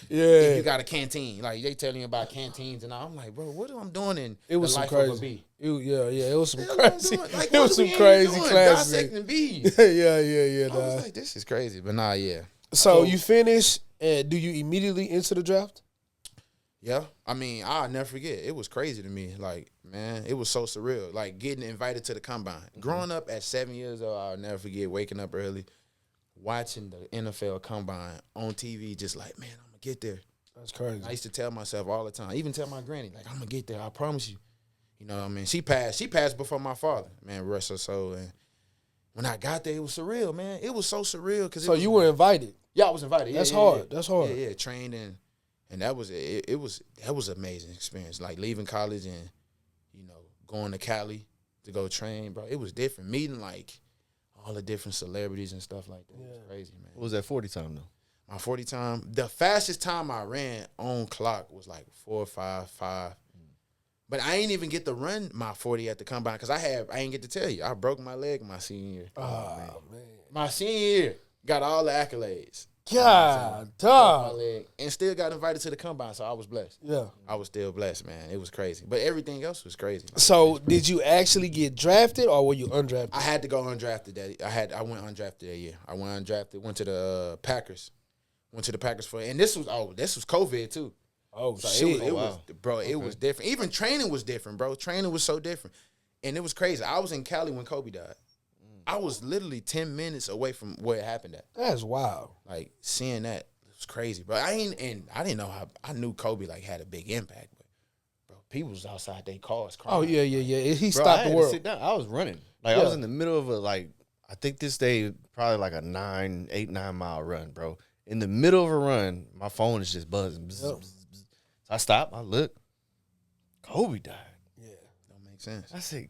If you got a canteen, like, they telling you about canteens and all. I'm like, bro, what am I doing in it was the life crazy. of a bee? It was some crazy. Like, it was some crazy classes. Dissecting bees. Yeah. I was like, this is crazy, but nah, yeah. So you finish, and do you immediately enter the draft? Yeah, I mean, I'll never forget. It was crazy to me. Like, man, it was so surreal. Like, getting invited to the combine. Mm-hmm. Growing up at 7 years old, I'll never forget waking up early, watching the NFL combine on TV, just like, man, I'm going to get there. That's crazy. I used to tell myself all the time, even tell my granny, like, I'm going to get there, I promise you. You know what I mean? She passed before my father, man, rest her soul. And when I got there, it was surreal, man. It was so surreal. So you were invited? Yeah, I was invited. That's hard. That's hard. Yeah, trained and that was an amazing experience. Like, leaving college and, going to Cali to go train, bro. It was different. Meeting, like, all the different celebrities and stuff like that. Yeah. It was crazy, man. What was that 40 time, though? My 40 time, the fastest time I ran on clock was like 4.55. But I ain't even get to run my 40 at the combine because I ain't get to tell you. I broke my leg my senior year. Oh, man. My senior year, got all the accolades. God, Broke my dog. leg and still got invited to the combine, so I was blessed. Yeah. I was still blessed, man. It was crazy. But everything else was crazy. So, did you actually get drafted or were you undrafted? I had to go undrafted that I went undrafted that year. I went undrafted, went to the Packers. Went to the Packers and this was COVID too. Oh, So shit. it was different. Even training was different, bro. Training was so different. And it was crazy. I was in Cali when Kobe died. I was literally 10 minutes away from where it happened at. That's wild. Like, seeing that was crazy. But I didn't know how, I knew Kobe, like, had a big impact. But, bro, people was outside their cars crying. Oh, yeah. He Bro, stopped I the had world. to sit down. I was running. Like, I was in the middle of I think this day, probably like a 9 mile run, bro. In the middle of a run, my phone is just buzzing. Bzz, bzz, bzz. So I stopped. I look. Kobe died. Yeah. Don't make sense. I said,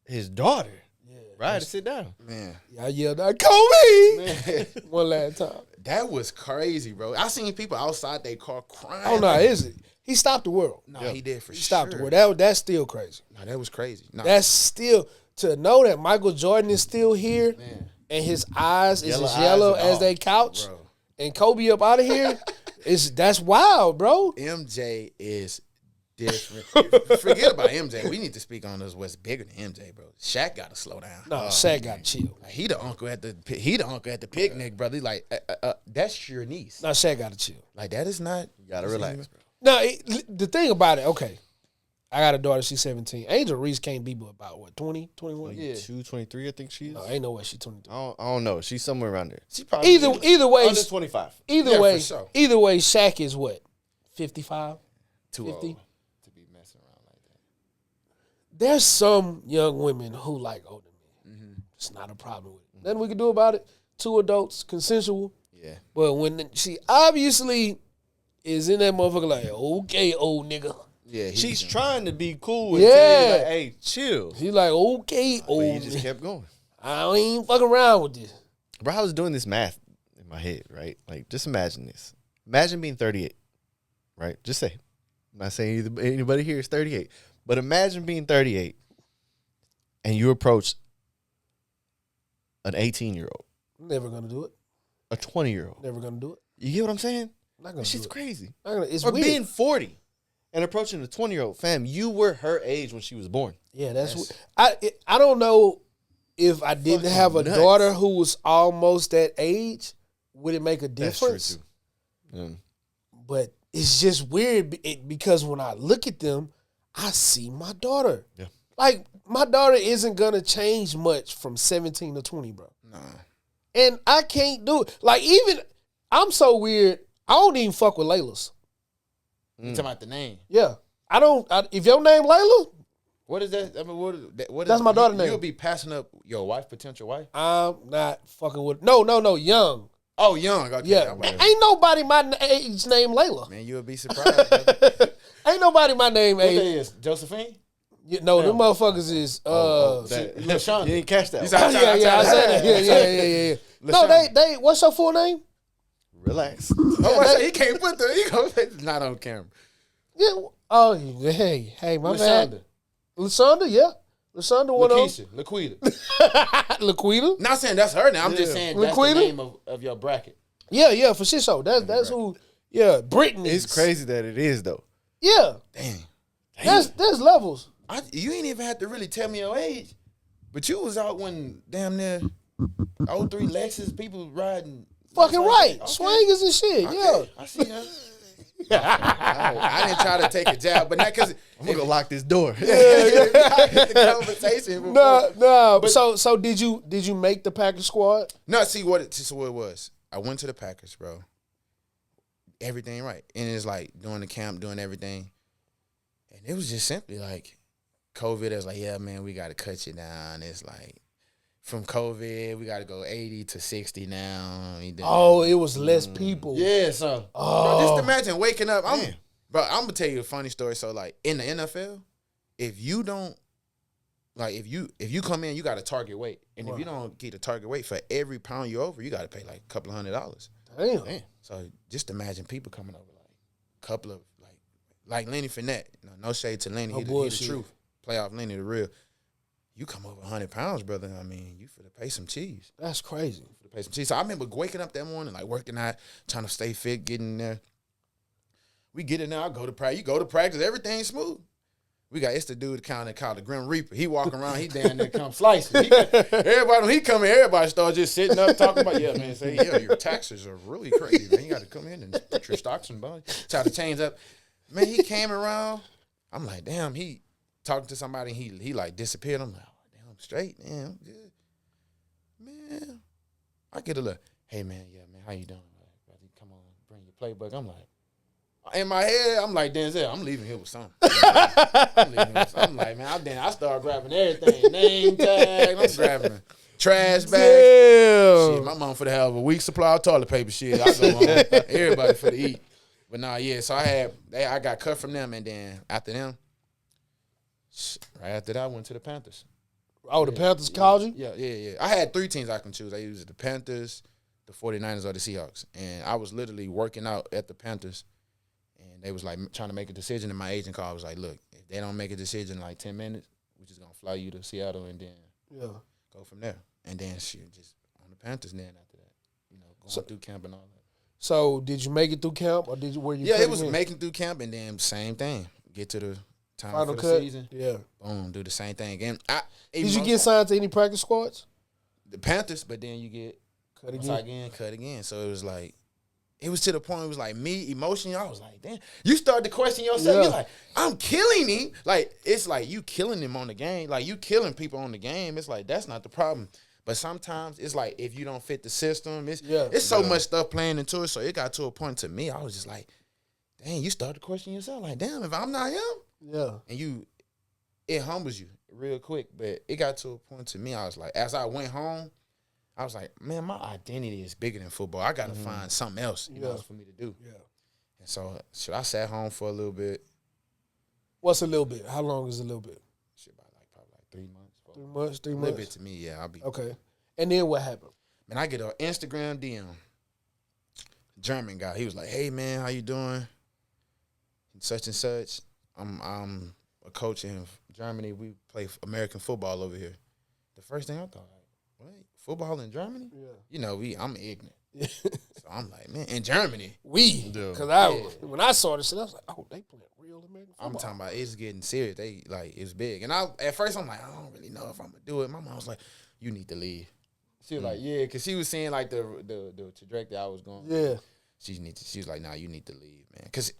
his daughter. Yeah. Right, I had to sit down. Man. I yelled out, Kobe! Man. One last time. That was crazy, bro. I seen people outside their car crying. Oh, no, is it? He stopped the world. No, he did for He sure. stopped the world. That's still crazy. No, that was crazy. No. That's still, to know that Michael Jordan is still here Man. and his eyes is Yellow as eyes yellow and as all, they couch bro. and Kobe up out of here, that's wild, bro. MJ is different. Forget about MJ. We need to speak on this. What's bigger than MJ, bro? Shaq got to slow down. No, Shaq got to chill. Like, he the uncle at the picnic, brother. Like that's your niece. No, Shaq got to chill. Like that is not. You gotta relax, bro. No, the thing about it, okay, I got a daughter. She's 17. Angel Reese can't be but about, what, 20, 21? Yeah. 223, I think she is. No, ain't no way she's 22. I don't know. She's somewhere around there. She probably Either way, Under 25. either Yeah, way, for sure. either way, Shaq is what, 55? too 50? old to be messing around like that. There's some young women who like older men. Mm-hmm. It's not a problem with it. Nothing we can do about it. 2 adults, consensual. Yeah. But when she obviously is in that motherfucker like, okay, old nigga. Yeah. She's trying to be cool and Yeah. tell you, like, hey, chill. He's like, okay, But he old just nigga. kept going. I ain't fucking around with this. Bro, I was doing this math in my head, right? Like, just imagine this. Imagine being 38, right? Just say. I'm not saying anybody here is 38. But imagine being 38 and you approach an 18-year-old, Never gonna do it. a 20-year-old. Never gonna do it. You get what I'm saying? Not gonna That shit's do it. crazy. Not gonna, it's Or weird. being 40 and approaching a 20-year-old. Fam, you were her age when she was born. Yeah, that's I don't know if I didn't Fucking have a nuts. daughter who was almost that age, would it make a That's true, difference? too. But it's just weird because when I look at them, I see my daughter. Yeah. Like, my daughter isn't gonna change much from 17 to 20, bro. Nah. And I can't do it. Like, even I'm so weird. I don't even fuck with Layla's. You talking about the name? Yeah, I don't. If your name Layla, What is that? I mean, what That's is, my daughter's name. You'll be passing up your wife, potential wife. I'm not fucking with. No, young. Oh, young. Okay. Yeah, I'm like, ain't nobody my age named Layla. man, you'll be surprised. brother. Ain't nobody my name What age. that is? Josephine? No, them motherfuckers is LaShonda. You didn't catch that. You one. said- yeah, I said that. Yeah. No, they. What's your full name? Relax. Oh, I say, he can't put the. He goes not on camera. Yeah. Oh, hey, my bad. LaShonda, yeah. LaShonda, one of Lakeisha, Laquita. Laquita. Not saying that's her name. I'm just saying that's Laquita? the name of your bracket. Yeah, for shit show. That's who. Yeah, Brittany. It's crazy that it is, though. Yeah, Damn. there's levels. You ain't even have to really tell me your age, but you was out when damn near 03 Lexus people riding. Fucking right. Okay. Swingers and shit. Okay. Yeah. I see her. I didn't try to take a jab, but not because I'm going to lock this door. I get the conversation. Before. Nah. So did you make the Packers squad? No, see what it was. I went to the Packers, bro. Everything right, and it's like doing the camp, doing everything, and it was just simply like COVID. It was like, yeah, man, we got to cut you down. It's like from COVID, we got to go 80 to 60 now. Oh, it was less people. Yeah, so Oh. bro, just imagine waking up. I'm Man. gonna tell you a funny story. So like in the NFL, if you don't like if you come in, you got a target weight, and if you don't get a target weight for every pound you're over, you got to pay like a couple $100. Damn. So just imagine people coming over like a couple of like like Lenny Fournette. No shade to Lenny. No He the bullshit. truth. Playoff Lenny, the real. You come over 100 pounds, brother. I mean, you finna pay some cheese. That's crazy. Pay some cheese. So I remember waking up that morning, like working out, trying to stay fit, getting in there. We get in there, I go to practice. You go to practice, everything's smooth. It's the dude called the Grim Reaper. He walk around, he down there come slicing. Everybody, when he come in, everybody starts just sitting up talking about, yeah, man, say, yeah, your taxes are really crazy, man. You got to come in and put your stocks and bonds. Try to change up. Man, he came around. I'm like, damn, he talking to somebody, and he like disappeared. I'm like, oh, damn, I'm straight, man. I'm good. Man, I get a look. Hey, man, yeah, man, how you doing? Like, come on, bring your playbook. I'm like, in my head, I'm like, Denzel, I'm leaving here with something. I'm like, man, I start grabbing everything. Name tag, I'm grabbing trash bags. Damn. Shit, my mom for the hell of a week supply of toilet paper. Shit, I go home. Everybody for the eat. But nah, yeah, so I got cut from them, and then after them, right after that, I went to the Panthers. Oh, the Panthers called you? Yeah. I had 3 teams I can choose. I used the Panthers, the 49ers, or the Seahawks. And I was literally working out at the Panthers. And they was like trying to make a decision, and my agent called. Was like, look, if they don't make a decision in like 10 minutes, we're just gonna fly you to Seattle and then go from there. And then shit, just on the Panthers. Then after that, going through camp and all that. So did you make it through camp, or were you? Yeah, it was making through camp, and then same thing. Get to the time Final for cut. the season. Yeah. Boom, do the same thing again. Did you get signed to any practice squads? The Panthers, but then you get Cut again. So it was like. It was to the point, it was like me, emotionally, I was like, damn. You start to question yourself. Yeah. You're like, I'm killing him. Like, it's like you killing him on the game. Like, you killing people on the game. It's like, that's not the problem. But sometimes it's like, if you don't fit the system, it's so much stuff playing into it. So it got to a point to me, I was just like, dang, you start to question yourself. Like, damn, if I'm not him. Yeah. And it humbles you real quick. But it got to a point to me, I was like, as I went home, I was like, man, my identity is bigger than football. I got to find something else, for me to do. Yeah. And so, I sat home for a little bit. What's a little bit? How long is a little bit? Shit, about probably 3 months. 3 months, 3 A months? little bit to me, yeah. I'll be Okay. And then what happened? Man, I get an Instagram DM. German guy. He was like, hey, man, how you doing? Such and such. I'm a coach in Germany. We play American football over here. The first thing I thought, what? Football in Germany? Yeah. I'm ignorant. So I'm like, man, in Germany. Because when I saw this shit, I was like, oh, they playing real American football. I'm talking about it's getting serious. It's big. And at first I'm like, I don't really know if I'm going to do it. My mom was like, you need to leave. She was like, yeah, because she was seeing like the trajectory I was going. Yeah. She was like, nah, you need to leave, man. Because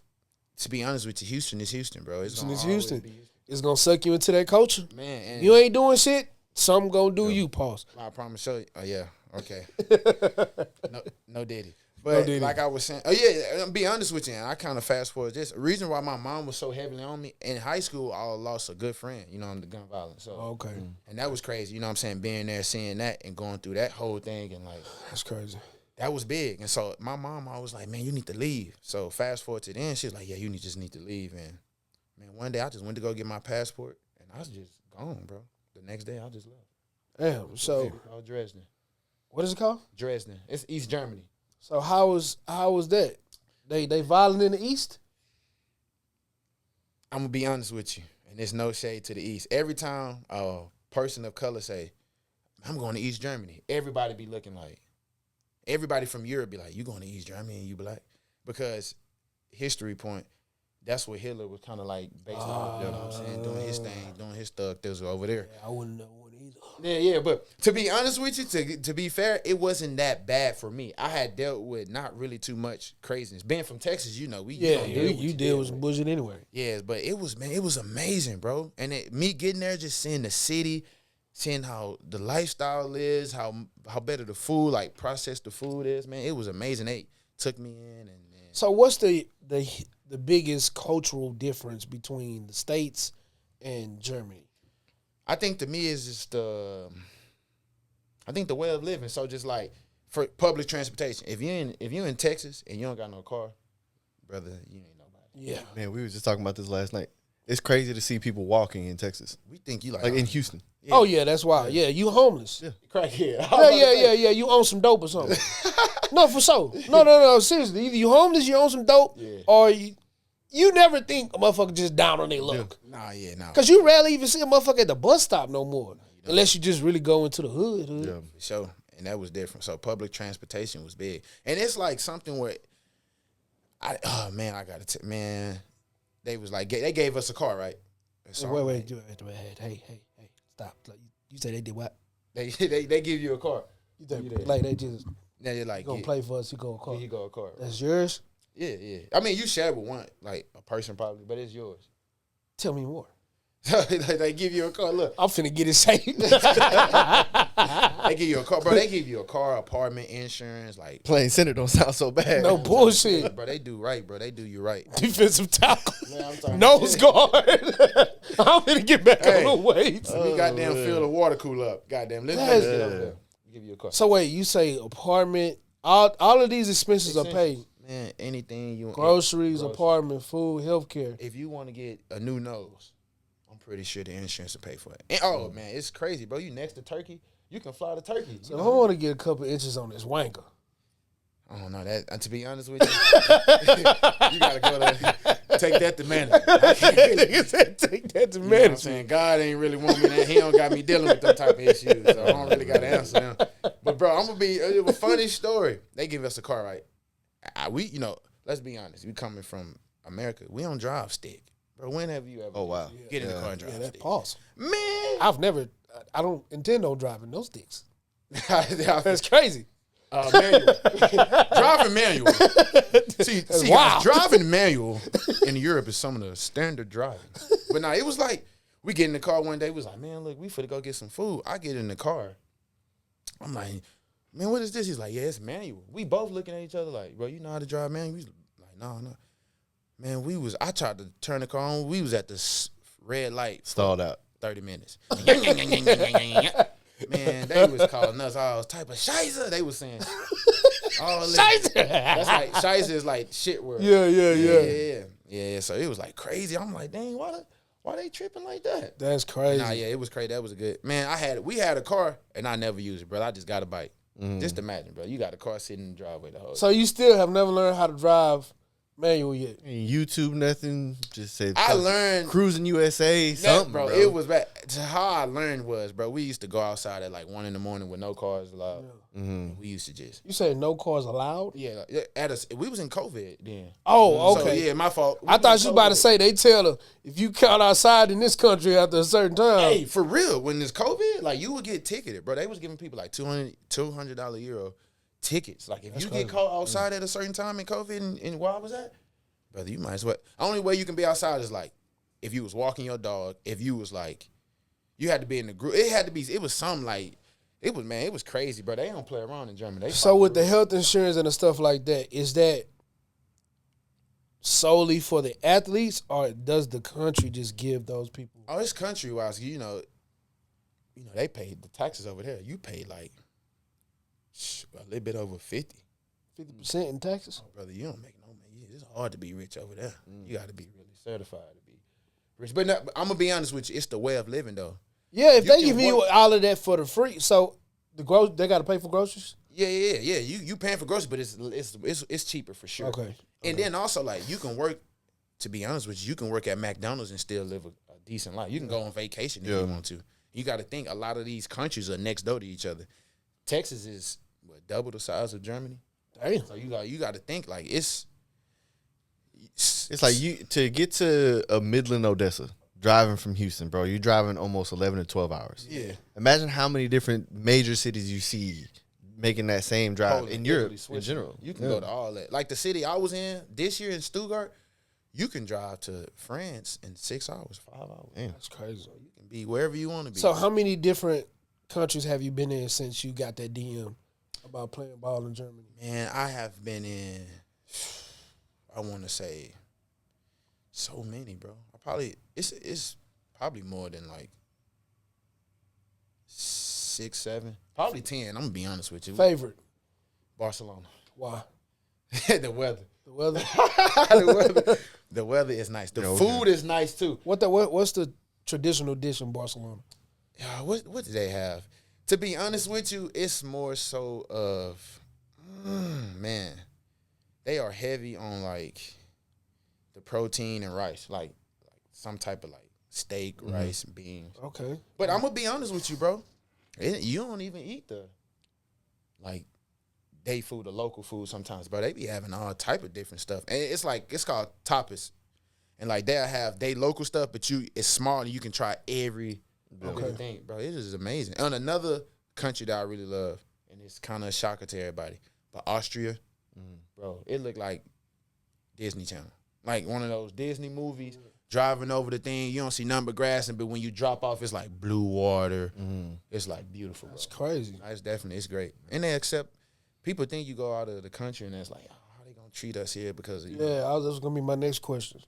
to be honest with you, Houston is Houston, bro. Houston. It's going to suck you into that culture. Man. And you ain't doing shit. Something gonna do you, pause. I promise you. Oh, yeah. Okay. No Diddy. But like I was saying, I'll be honest with you, and I kind of fast forward this. The reason why my mom was so heavily on me, in high school, I lost a good friend, on the gun violence. So, okay. And that was crazy, what I'm saying, being there, seeing that, and going through that whole thing, and like. That's crazy. That was big. And so my mom always like, man, you need to leave. So fast forward to then, she was like, yeah, you just need to leave. And, man, one day I just went to go get my passport, and I was just gone, bro. The next day, I just left. Damn. So, I was Dresden. What is it called? Dresden. It's East Germany. So how was that? They violent in the East? I'm gonna be honest with you, and there's no shade to the East. Every time a person of color say, I'm going to East Germany, everybody be looking like, everybody from Europe be like, you going to East Germany and you black? Because history point, that's what Hitler was kind of like based on, you know what I'm saying, doing his thing, doing his stuff. That was over there. Yeah, I wouldn't know one either. Yeah, but to be honest with you, to be fair, it wasn't that bad for me. I had dealt with not really too much craziness. Being from Texas, you deal with some bullshit anyway. Yes, but it was amazing, bro. And me getting there, just seeing the city, seeing how the lifestyle is, how better the food, like processed the food is, man, it was amazing. They took me in and so what's the biggest cultural difference between the States and Germany? I think to me is just the way of living. So just like for public transportation, if you're in Texas and you don't got no car, brother, you ain't nobody. Yeah, man, we was just talking about this last night. It's crazy to see people walking in Texas. We think you like in Houston. Yeah. Oh yeah, that's why. Yeah, you homeless. Yeah, crackhead. Yeah. You own some dope or something. No, for sure. No. Seriously, either you homeless, you own some dope, or you you never think a motherfucker just down on their luck. Nah, yeah, nah. Because you rarely even see a motherfucker at the bus stop no more. Unless you just really go into the hood. Yeah. So, and that was different. So public transportation was big. And it's like something where, I gotta man, they was like, they gave us a car, right? So Wait, hey, stop. Like, you say they did what? They give you a car. You think, like they just Now you're like, gonna play for us, you go a car. Here you go a car. That's yours? Yeah, yeah. I mean, you share with one, like a person probably, but it's yours. Tell me more. They give you a car. Look, I'm finna get it saved. they give you a car, bro. They give you a car, apartment, insurance, like Playing center don't sound so bad. No bullshit. bro. They do right, bro. They do you right. Defensive tackle. Man, I'm talking Nose guard. I'm finna get back Hey. on the weights. Let me goddamn fill the water cooler up. Goddamn, let's That's- get up there. Give you a car. So wait, you say apartment, all of these expenses are paid. Man, anything you Groceries, apartment, food, healthcare. If you want to get a new nose, I'm pretty sure the insurance will pay for it. And, oh man, it's crazy, bro. You next to Turkey, you can fly to Turkey. So if I want to get a couple inches on this wanker, I don't know that. To be honest with you, you gotta go to take that to management. take that to You know what I'm management. saying? God ain't really want me that. He don't got me dealing with them type of issues, so I don't really got to answer him. But bro, I'm gonna be a funny story. They give us a car, right? Let's be honest. We coming from America. We don't drive stick, bro. When have you ever? Oh, wow. Get in the car and drive That stick, pause. man. I don't intend on driving those sticks. That's That's crazy. manual. Driving manual. See, wild. guys, driving manual in Europe is some of the standard driving. But now it was like we get in the car one day. We was like, man, look, we finna go get some food. I get in the car. I'm like, man, what is this? He's like, yeah, it's manual. We both looking at each other like, bro, you know how to drive manual? We was like, no. Man, I tried to turn the car on. We was at the red light. Stalled out. 30 minutes. Man, they was calling us all type of shizer. They was saying all this. That's like shizer is like shit word. Yeah. So it was like crazy. I'm like, dang, why they tripping like that? That's crazy. Nah, yeah, it was crazy. That was a good man. We had a car and I never used it, bro. I just got a bike. Just imagine, bro. You got a car sitting in the driveway the whole. So you still have never learned how to drive manual yet? Ain't YouTube, nothing. Just say I learned Cruising USA, that, something, bro. It was bad. How I learned was, bro. We used to go outside at like 1 a.m. with no cars allowed. We used to just You say no cars allowed? we was in COVID then. Oh, So, okay. yeah, my fault. I thought you was about to say they tell her if you cut outside in this country after a certain time. Hey, for real, when there's COVID, like you would get ticketed, bro. They was giving people like $200 euro tickets. Like if you get caught outside at a certain time in COVID and where I was at, brother, you might as well. Only way you can be outside is like if you was walking your dog. If you was like, you had to be in the group. It was something like, it was crazy, bro. They don't play around in Germany. So with the health insurance and the stuff like that, is that solely for the athletes, or does the country just give those people? Oh, it's country wise. You know, they paid the taxes over there. You paid like a little bit over 50%, 50% in taxes? brother. You don't make no money. It's hard to be rich over there. You got to be really certified to be rich. But I'm gonna be honest with you. It's the way of living, though. Yeah, if You they can give you work- all of that for the free, so they got to pay for groceries? Yeah. You paying for groceries, but it's cheaper for sure. Okay. And then also like you can work. To be honest with you can work at McDonald's and still live a decent life. You can go on vacation if you want to. You got to think a lot of these countries are next door to each other. Texas is double the size of Germany. Damn. So you got to think like it's like you to get to a Midland, Odessa, driving from Houston, bro. You're driving almost 11 to 12 hours. Yeah. Imagine how many different major cities you see making that same drive Poland, in Europe Italy, in Switzerland. general. You can go to all that. Like the city I was in this year in Stuttgart, you can drive to France in 6 hours, 5 hours. Damn. That's crazy. You can be wherever you want to be. So how many different countries have you been in since you got that DM about playing ball in Germany? Man, I have been in, I want to say, so many, bro. It's probably more than like 6, 7, probably 10. I'm gonna be honest with you. Favorite? Barcelona. Why? The weather. The weather? The weather is nice. The Yeah, food is nice too. What's the traditional dish in Barcelona? What do they have? To be honest with you, it's more so of, man, they are heavy on like the protein and rice, like some type of like steak, rice, beans. Okay. But I'm gonna be honest with you, bro. You don't even eat the like day food or local food sometimes, bro. They be having all type of different stuff, and it's called tapas, and like they'll have they local stuff, but it's small and you can try every thing, bro. It is amazing. And another country that I really love, and it's kind of a shocker to everybody, but Austria, bro, it looked like Disney Channel, like one of those Disney movies. Driving over the thing, you don't see nothing but grass, but when you drop off, it's like blue water. It's like beautiful, bro. That's crazy. It's great. And they accept, people think you go out of the country and it's like, oh, how they gonna treat us here because of you? Yeah, that was gonna be my next question.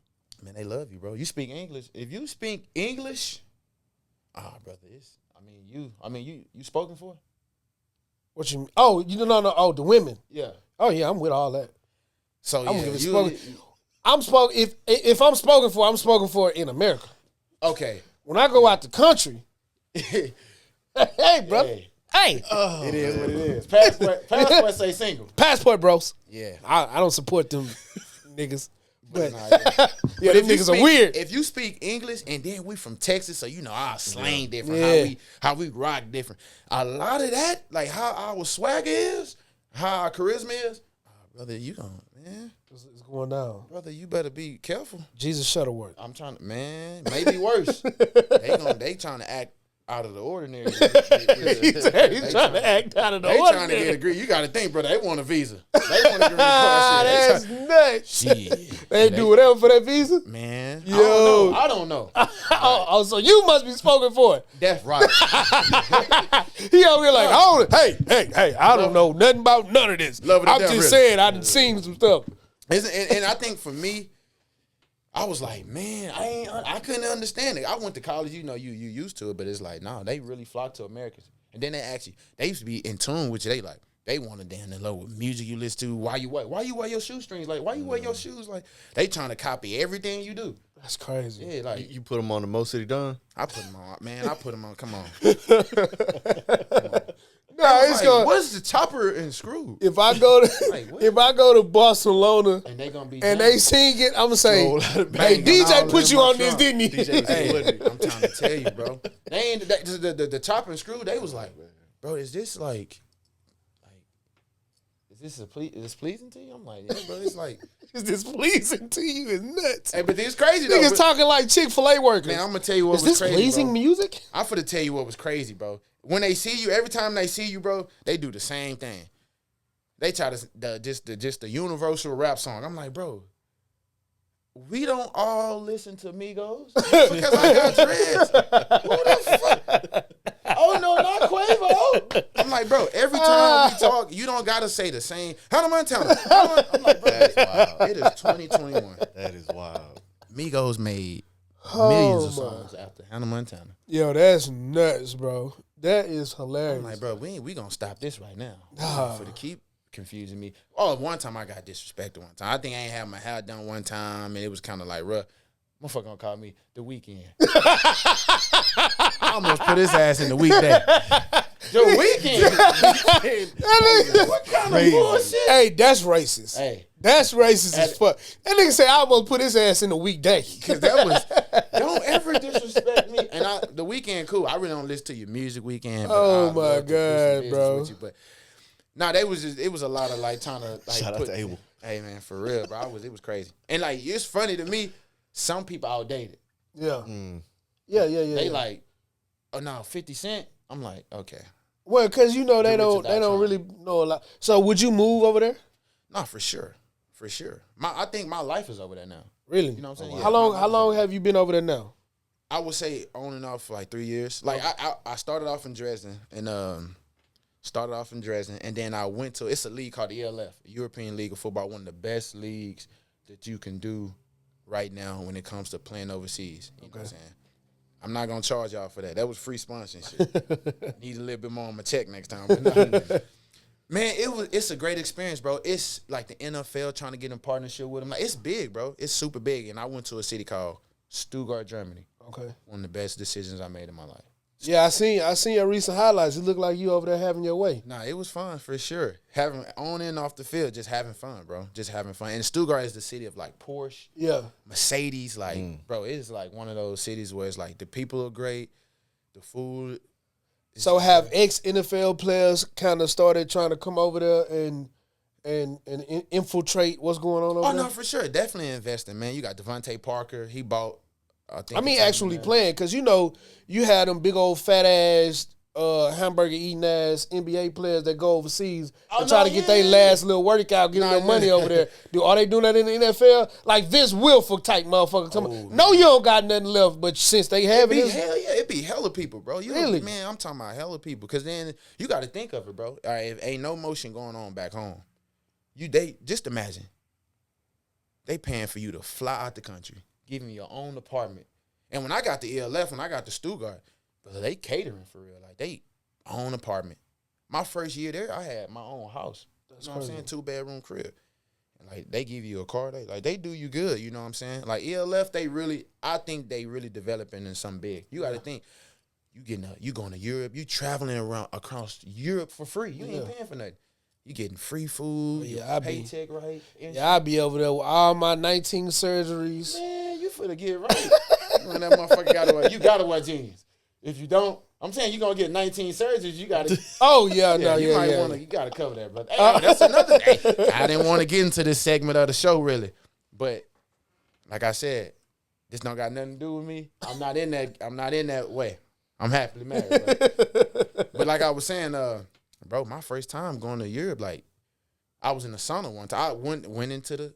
Man, they love you, bro. You speak English. If you speak English, brother, you spoken for? What you mean? Oh, no. Oh, the women. Yeah. Oh yeah, I'm with all that. So I'm yeah, gonna spoken. I'm spoken. If I'm spoken for in America. okay. When I go out the country, hey, brother. Hey. It is what it is. Passport say single. Passport, bros. Yeah. I don't support them niggas. But Nah, yeah, them niggas are weird. If you speak English and then we from Texas, so you know our slang different, Yeah. how we rock different. A lot of that, like how our swagger is, how our charisma is, brother, you don't, man. It's going down. Brother, you better be careful. Jesus Shuttleworth. I'm trying to, man, maybe worse. they trying to act out of the ordinary. He's trying to act out of the They ordinary. trying to get a degree. You got to think, brother. They want a visa. They want a green card. That's nuts. Shit. They do whatever for that visa. Man, Yo. I don't know. Oh, so you must be spoken for. That's right. He over here like, hey, I don't know nothing about none of this. Love it or I'm down, just really. saying, I done seen some stuff. And I think for me, I was like, man, I couldn't understand it. I went to college, you used to it, but it's like, no, they really flock to Americans. And then they used to be in tune with you. They want to down the low with music you listen to. Why you wear your shoestrings? Like, why you wear your shoes? Like, they trying to copy everything you do. That's crazy. Yeah, like You put them on the Mo City Don? I put them on, man. I put them on. Come on. No, it's going. What's the chopper and screw? If I go to Barcelona And they gonna be and they sing it, I'm gonna say, hey, banging DJ all put in you my on this, trunk. didn't he? Hey, I'm trying to tell you, bro. They ain't the chopper and screw. They was like, bro, is this like, is this pleasing to you? I'm like, yeah, bro. It's like, Is this pleasing to you? It's nuts. hey, but it's crazy though. Niggas But, talking like Chick-fil-A workers. man, I'm gonna tell you what Is was this crazy, pleasing bro. music? I'm finna tell you what was crazy, bro. When they see you, every time they see you, bro, they do the same thing. They try to just the universal rap song. I'm like, bro, we don't all listen to Migos because I got dreads. Who the fuck? Oh no, not Quavo. I'm like, bro, every time we talk, you don't gotta say the same. Hannah Montana. I'm like, bro, That's wild. it is 2021. That is wild. Migos made millions of my. songs after Hannah Montana. Yo, that's nuts, bro. That is hilarious. I'm like, bro, we gonna stop this right now. Nah. For to keep confusing me. Oh, one time I got disrespected one time. I think I ain't had my hair done one time, and it was kind of like rough. Motherfucker gonna call me the weekend. I almost put his ass in the weekday. The weekend. What kind of bullshit? Hey, that's racist. Hey, That's racist as fuck. That nigga say I almost put his ass in a weekday. because that was, don't ever disrespect me. And the weekend, cool. I really don't listen to your music weekend. But Oh, I my love to do some God, business bro. with you, but nah, it was a lot of like trying to like Shout out to Abel. Hey man, for real, bro. It was crazy. And like it's funny to me, some people outdated. Yeah. Yeah. They like, oh no, 50 Cent. I'm like, okay. Well, because you know they Do what you don't got really know a lot. So would you move over there? Nah, for sure. For sure. I think my life is over there now. Really? You know what I'm saying? How long have you been over there now? I would say on and off for like 3 years. Like I started off in Dresden and then I went to, it's a league called the ELF, European League of Football, one of the best leagues that you can do right now when it comes to playing overseas. You know what I'm saying? I'm not gonna charge y'all for that. That was free sponsorship. Need a little bit more on my check next time. But no. Man, it's a great experience, bro. It's like the NFL trying to get in partnership with them. Like, it's big, bro. It's super big. And I went to a city called Stuttgart, Germany. Okay. One of the best decisions I made in my life. Yeah, I seen your recent highlights. It looked like you over there having your way. Nah, it was fun for sure. Having on and off the field, just having fun, bro. Just having fun. And Stuttgart is the city of like Porsche, Yeah. Mercedes. Like, bro, it's like one of those cities where it's like the people are great, the food. So have ex-NFL players kind of started trying to come over there and infiltrate what's going on over Oh there? no, for sure, definitely investing, man. You got Devontae Parker. He bought. I mean, actually playing, because you had them big old fat ass, hamburger eating ass NBA players that go overseas and try to get their last little workout, getting their money over there. Are they doing that in the NFL? Like Vince Wilfork type motherfucker. No, you don't got nothing left, but since they have it, hell yeah, it be hella people, bro. Really? Man, I'm talking about hella people. Because then you got to think of it, bro. All right, if ain't no motion going on back home, just imagine they paying for you to fly out the country, giving you your own apartment. And when I got to ELF, when I got to Stuttgart, brother, they catering for real. Like, they own apartment. My first year there, I had my own house. You know what I'm saying? 2-bedroom crib. And like, they give you a car. They do you good. You know what I'm saying? Like, ELF, I think they really developing in something big. You got to think, you going to Europe. You traveling around across Europe for free. You ain't paying for nothing. You getting free food, paycheck, right? Yeah, I be over there with all my 19 surgeries. Man, you finna get right. When that motherfucker you gotta wear jeans. If you don't, I'm saying you gonna get 19 surgeries, you gotta. Oh yeah, no, you might wanna, you gotta cover that, brother. Hey, that's another day. I didn't want to get into this segment of the show really, but like I said, this don't got nothing to do with me. I'm not in that way. I'm happily married. But like I was saying, bro, my first time going to Europe, like I was in the sauna one time. I went into the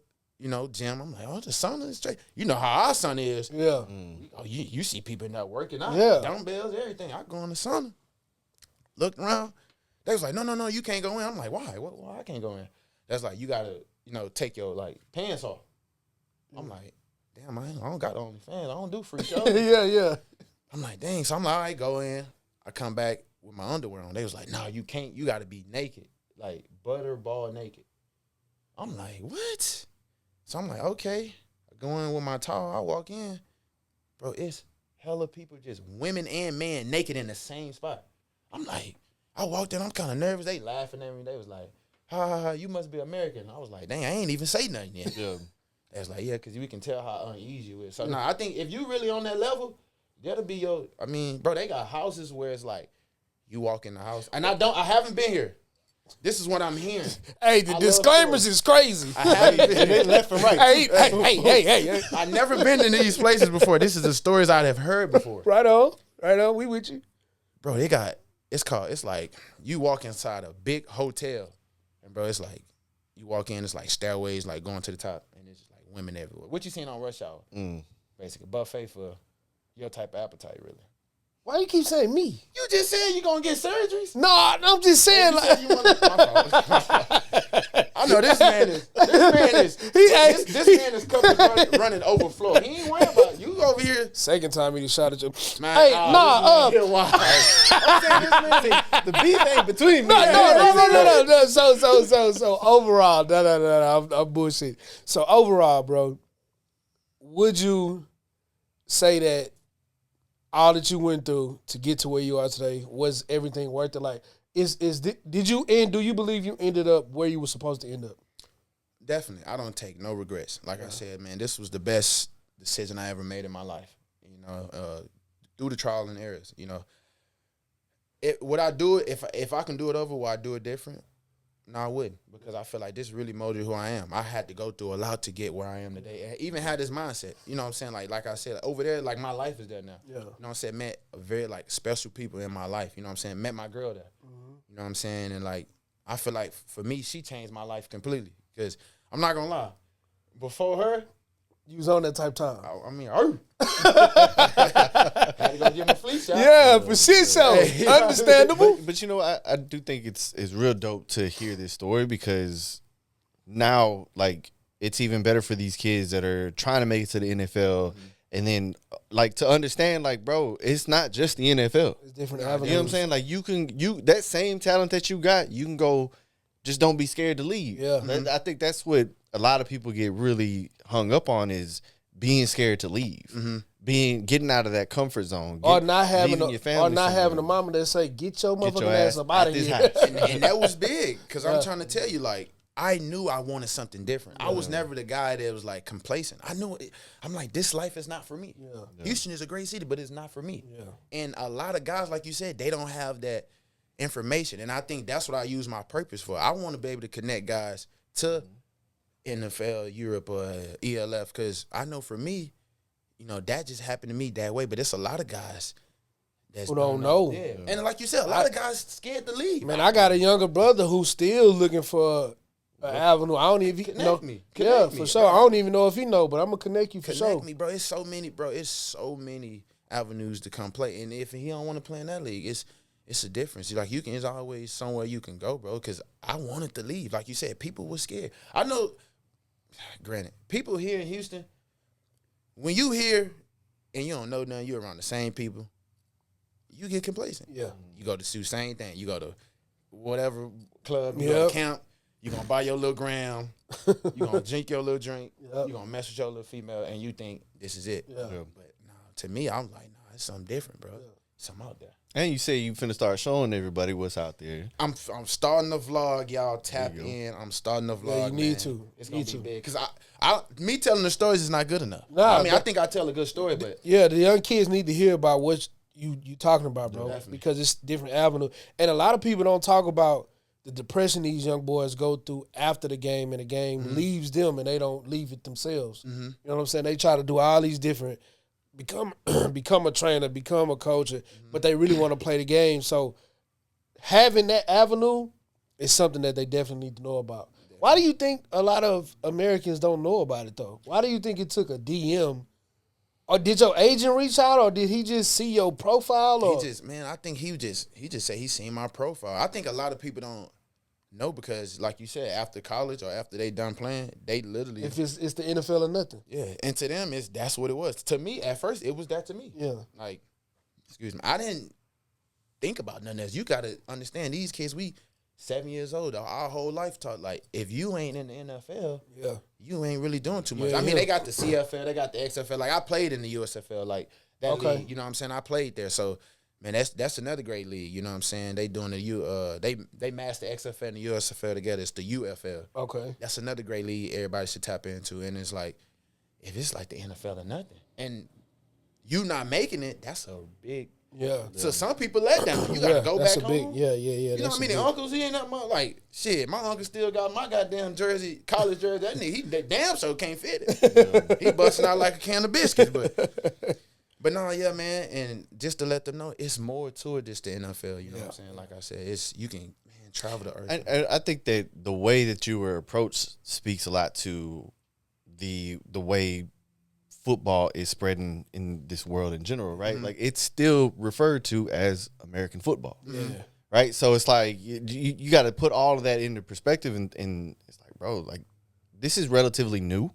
gym. I'm like, oh, the sauna is straight. You know how our sauna is. Yeah. Oh, you see people in there working out. Yeah. Dumbbells, everything. I go in the sauna. Looked around. They was like, no, you can't go in. I'm like, why? Why I can't go in? That's like, you got to, take your, like, pants off. I'm like, damn, I don't got OnlyFans. I don't do free shows. Yeah. I'm like, dang. So I'm like, all right, go in. I come back with my underwear on. They was like, no, you can't. You got to be naked. Like, butterball naked. I'm like, what? So I'm like, okay. I go in with my towel. I walk in. Bro, it's hella people, just women and men naked in the same spot. I'm like, I walked in. I'm kind of nervous. They laughing at me. They was like, ha, you must be American. I was like, dang, I ain't even say nothing yet. Yeah. They was like, yeah, because we can tell how uneasy you is. So, I think if you really on that level, that'll be bro, they got houses where it's like, you walk in the house. And I haven't been here. This is what I'm hearing. Hey, the disclaimers is crazy. I haven't been They left and right. Hey. I've never been in these places before. This is the stories I have heard before. Right on. We with you. Bro, it's like you walk inside a big hotel. And bro, it's like you walk in, it's like stairways, like going to the top. And it's just like women everywhere. What you seen on Rush Hour? Basically, buffet for your type of appetite, really. Why you keep saying me? You just said you gonna get surgeries. No, I'm just saying. My fault. I know this man is cup running overflow. He ain't worried about you over here. Second time he shot at you. Man, Hey, I'm saying this man, The beef ain't between me. No. So overall, no, I'm bullshit. So overall, bro, would you say that all that you went through to get to where you are today, was everything worth it? Like, do you believe you ended up where you were supposed to end up? Definitely. I don't take no regrets. Like I said, man, this was the best decision I ever made in my life. Through the trial and errors, Would I do it if I can do it over, would I do it different? No, I wouldn't, because I feel like this really molded who I am. I had to go through a lot to get where I am today. I even had this mindset. You know what I'm saying? Like I said, over there, like my life is there now. Yeah. You know what I'm saying? Met very special people in my life. You know what I'm saying? Met my girl there. Mm-hmm. You know what I'm saying? And I feel like for me, she changed my life completely. Because I'm not gonna lie, before her, you was on that type time. Had to go get my fleece shot. Yeah, for shit show. Understandable. But I do think it's real dope to hear this story, because now, it's even better for these kids that are trying to make it to the NFL. Mm-hmm. And then, to understand, bro, it's not just the NFL. It's different avenues. You know what I'm saying? You that same talent that you got, you can go, just don't be scared to leave. Yeah. Mm-hmm. I think that's what a lot of people get really hung up on, is being scared to leave. Mm-hmm. getting out of that comfort zone, or not having leaving your family having a somewhere. mama that say, "Get your Get motherfucking your ass ass up out out of this here." house. And that was big because I'm trying to tell you, like, I knew I wanted something different. I was never the guy that was like complacent. I knew it. I'm like, this life is not for me. Houston is a great city, but it's not for me. And a lot of guys, like you said, they don't have that information. And I think that's what I use my purpose for. I want to be able to connect guys to NFL, Europe, or ELF, because I know for me, you know, that just happened to me that way. But it's a lot of guys who don't know. Yeah. And like you said, a lot of guys scared to leave. Man, I got a younger brother who's still looking for an avenue. I don't even know. Connect me, for sure. bro. I don't even know if he know, but I'm gonna connect you for Connect sure. me, bro. It's so many, bro. It's so many avenues to come play. And if he don't want to play in that league, it's a difference. Like, you can, it's always somewhere you can go, bro. Because I wanted to leave. Like you said, people were scared. I know, granted, people here in Houston, when you here and you don't know nothing, you're around the same people, you get complacent. Yeah. You go to Sioux, same thing. You go to whatever club, you go to camp, you're going to buy your little gram, you're going to drink your little drink, you're going to mess with your little female, and you think this is it. But no, to me, I'm like, nah, it's something different, bro. Something out there. And you say you finna start showing everybody what's out there. I'm starting the vlog, y'all. Tap in. I'm starting the vlog. Yeah, you need man. to. It's You gonna need be to. big because me telling the stories is not good enough. Nah, I mean, I think I tell a good story, but Yeah, the young kids need to hear about what you talking about, bro, Definitely. because it's different avenue. And a lot of people don't talk about the depression these young boys go through after the game, and the game leaves them, and they don't leave it themselves. You know what I'm saying? They try to do all these different, become a trainer, become a coach, but they really want to play the game. So having that avenue is something that they definitely need to know about. Why do you think a lot of Americans don't know about it, though? Why do you think it took a DM? Or did your agent reach out, or did he just see your profile? Or? I think he just said he seen my profile. I think a lot of people don't know because, like you said, after college or after they done playing, they literally If it's the NFL or nothing. yeah. And to them, that's what it was. To me, at first, it was that to me. Yeah. Like, excuse me, I didn't think about nothing else. You got to understand, these kids, we 7 years old, our whole life taught, like, if you ain't in the NFL, Yeah. you ain't really doing too much. Yeah, I mean, yeah. they got the CFL, they got the XFL. Like, I played in the USFL, like, that Okay. league, you know what I'm saying? I played there. So, man, that's another great league, you know what I'm saying? They doing they match the XFL and the USFL together. It's the UFL. Okay. That's another great league everybody should tap into. And it's like, if it's like the NFL or nothing, and you not making it, that's a big. Yeah. So some people let down. You gotta go that's back a big, home. Yeah. You know what I mean? The uncles, he ain't nothing more like shit. My uncle still got my goddamn jersey, college jersey. That nigga, he that damn so can't fit it. He busting out like a can of biscuits, but no, yeah, man. And just to let them know, it's more to it just the NFL. You know what I'm saying? Like I said, it's you can travel the earth. And I think that the way that you were approached speaks a lot to the way football is spreading in this world in general, right? Like, it's still referred to as American football. Yeah. Right? So it's like you got to put all of that into perspective, and it's like, bro, like, this is relatively new.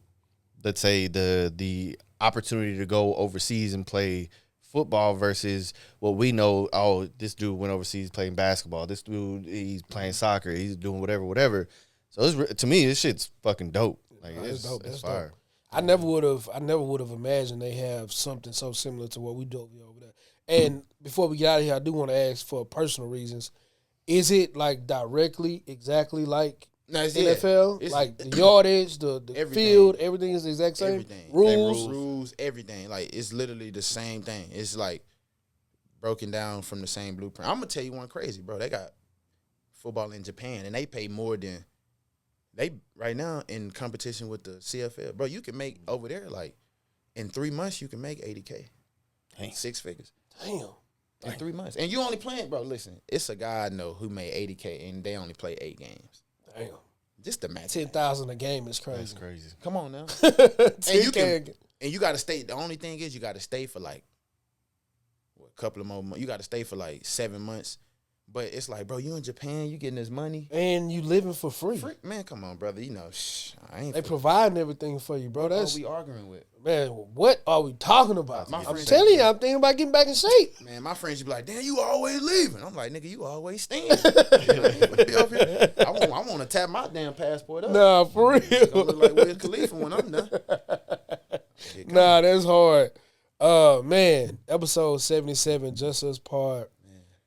Let's say the opportunity to go overseas and play football versus what we know, oh, this dude went overseas playing basketball. This dude, he's playing soccer. He's doing whatever. So to me, this shit's fucking dope. Like, That's dope. It's That's fire. dope. I never would have imagined they have something so similar to what we do over there. And before we get out of here, I do want to ask, for personal reasons, is it like directly exactly like No, it's- NFL? it's- Like the yardage, the Everything. field, everything is the exact same? Everything. Rules? Everything. Like, it's literally the same thing. It's like broken down from the same blueprint. I'm gonna tell you one crazy, bro. They got football in Japan, and they pay more than they right now in competition with the CFL. Bro, you can make over there, like, in 3 months, you can make $80K. Dang. 6 figures. Damn. In 3 months. And you only playing, bro, listen, it's a guy I know who made $80K, and they only play 8 games. Damn. Just imagine. 10,000 a game is crazy. That's crazy. Come on now. 10K. And you got to stay. The only thing is you got to stay for like a couple of more months. You got to stay for like 7 months. But it's like, bro, you in Japan, you getting this money. And you living for free. Man, come on, brother. You know, I ain't. They providing everything for you, bro. What That's are we arguing with? man. What are we talking about? My I'm friends- telling you, I'm thinking about getting back in shape. Man, my friends be like, damn, you always leaving. I'm like, nigga, you always staying. I want to tap my damn passport up. Nah, for Gonna real. look like Wiz Khalifa when I'm done. Nah, that's hard. Man, episode 77, Just Us Part.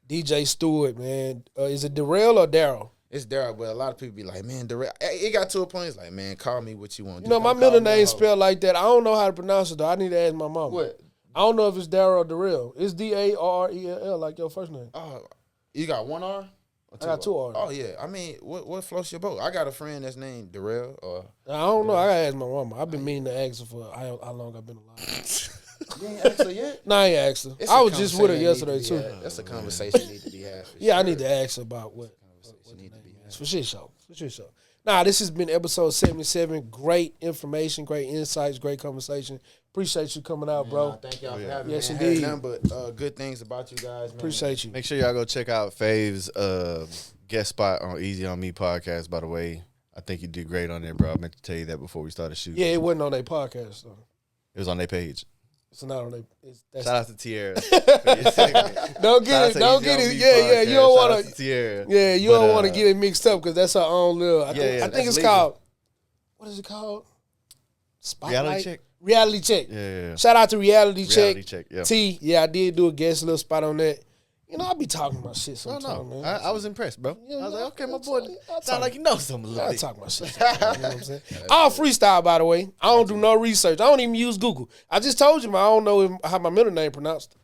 DJ Stewart, man. Is it Darrell or Daryl? It's Daryl, but a lot of people be like, man, Darrell. It got to a point. It's like, man, call me what you want. You know, my middle name spelled like that. I don't know how to pronounce it though. I need to ask my mama. What? I don't know if it's Daryl or Darrell. It's Darrell like your first name. Oh, you got one R? I got two R's. Oh yeah. I mean, what floats your boat? I got a friend that's named Darrell. Or I don't know. I gotta ask my mama. I've been meaning to ask her for how long I've been alive. You ain't asked her yet? Nah, I ain't asked her. It's I a was just with her conversation yesterday that need to be too. had. That's a conversation need to be had. Yeah, I need to ask her about what Conversation need to be had. For shit show. For shit show. Nah, this has been episode 77. Great information, great insights, great conversation. Appreciate you coming out, bro. Nah, thank y'all for having Yes, me. indeed. Nothing but good things about you guys, man. Appreciate you. Make sure y'all go check out Fave's guest spot on Easy on Me podcast. By the way, I think you did great on there, bro. I meant to tell you that before we started shooting. Yeah, it wasn't on their podcast though. It was on their page. It's not on their. Shout out to Tierra. For your segment. Don't get it. Don't get it. Yeah. You don't want to. Tierra. Yeah, you don't want to get it mixed up because that's our own little. I think it's legal. called. What is it called? Spotlight? Reality check. Reality check. Yeah. Shout out to Reality Reality Check. check. Yeah. T. Yeah, I did do a guest little spot on that. You know, I be talking about shit No, sometimes, man. I was impressed, bro. Yeah, I was like, okay, my I boy talk- sound like you know something a little I bit. talk about shit. Sometimes, you know what I'm saying? All freestyle, by the way. I don't do no research. I don't even use Google. I just told you, man, I don't know how my middle name pronounced.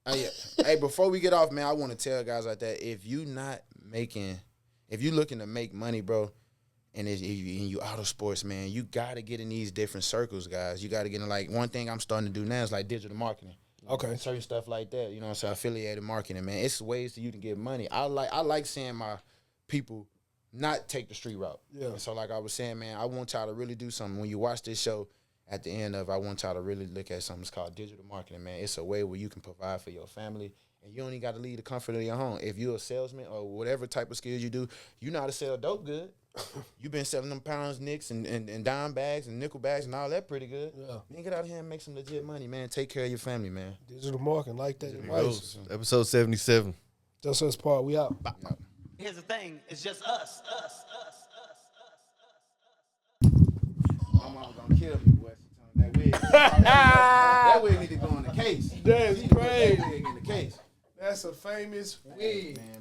Hey, before we get off, man, I want to tell guys like that, if you looking to make money, bro, and you auto sports, man, you got to get in these different circles, guys. You got to get in, like, one thing I'm starting to do now is like digital marketing. Okay. Certain stuff like that, you know what I'm saying? Affiliated marketing, man. It's ways for you to get money. I like seeing my people not take the street route. Yeah. And so like I was saying, man, I want y'all to really do something. When you watch this show, at the end of I want y'all to really look at something that's called digital marketing, man. It's a way where you can provide for your family, and you only got to leave the comfort of your home. If you're a salesman or whatever type of skills you do, you know how to sell dope good. You've been selling them pounds, nicks, and dime bags and nickel bags and all that pretty good. Yeah. Man, get out here and make some legit money, man. Take care of your family, man. Digital marketing, like that. Advice. Episode 77. Just Us Part, we out. Here's the thing, it's just us. My mama gonna kill me, boy. That wig. That wig need to go in the case. That's She need to put crazy. That wig in the case. That's a famous wig. Man.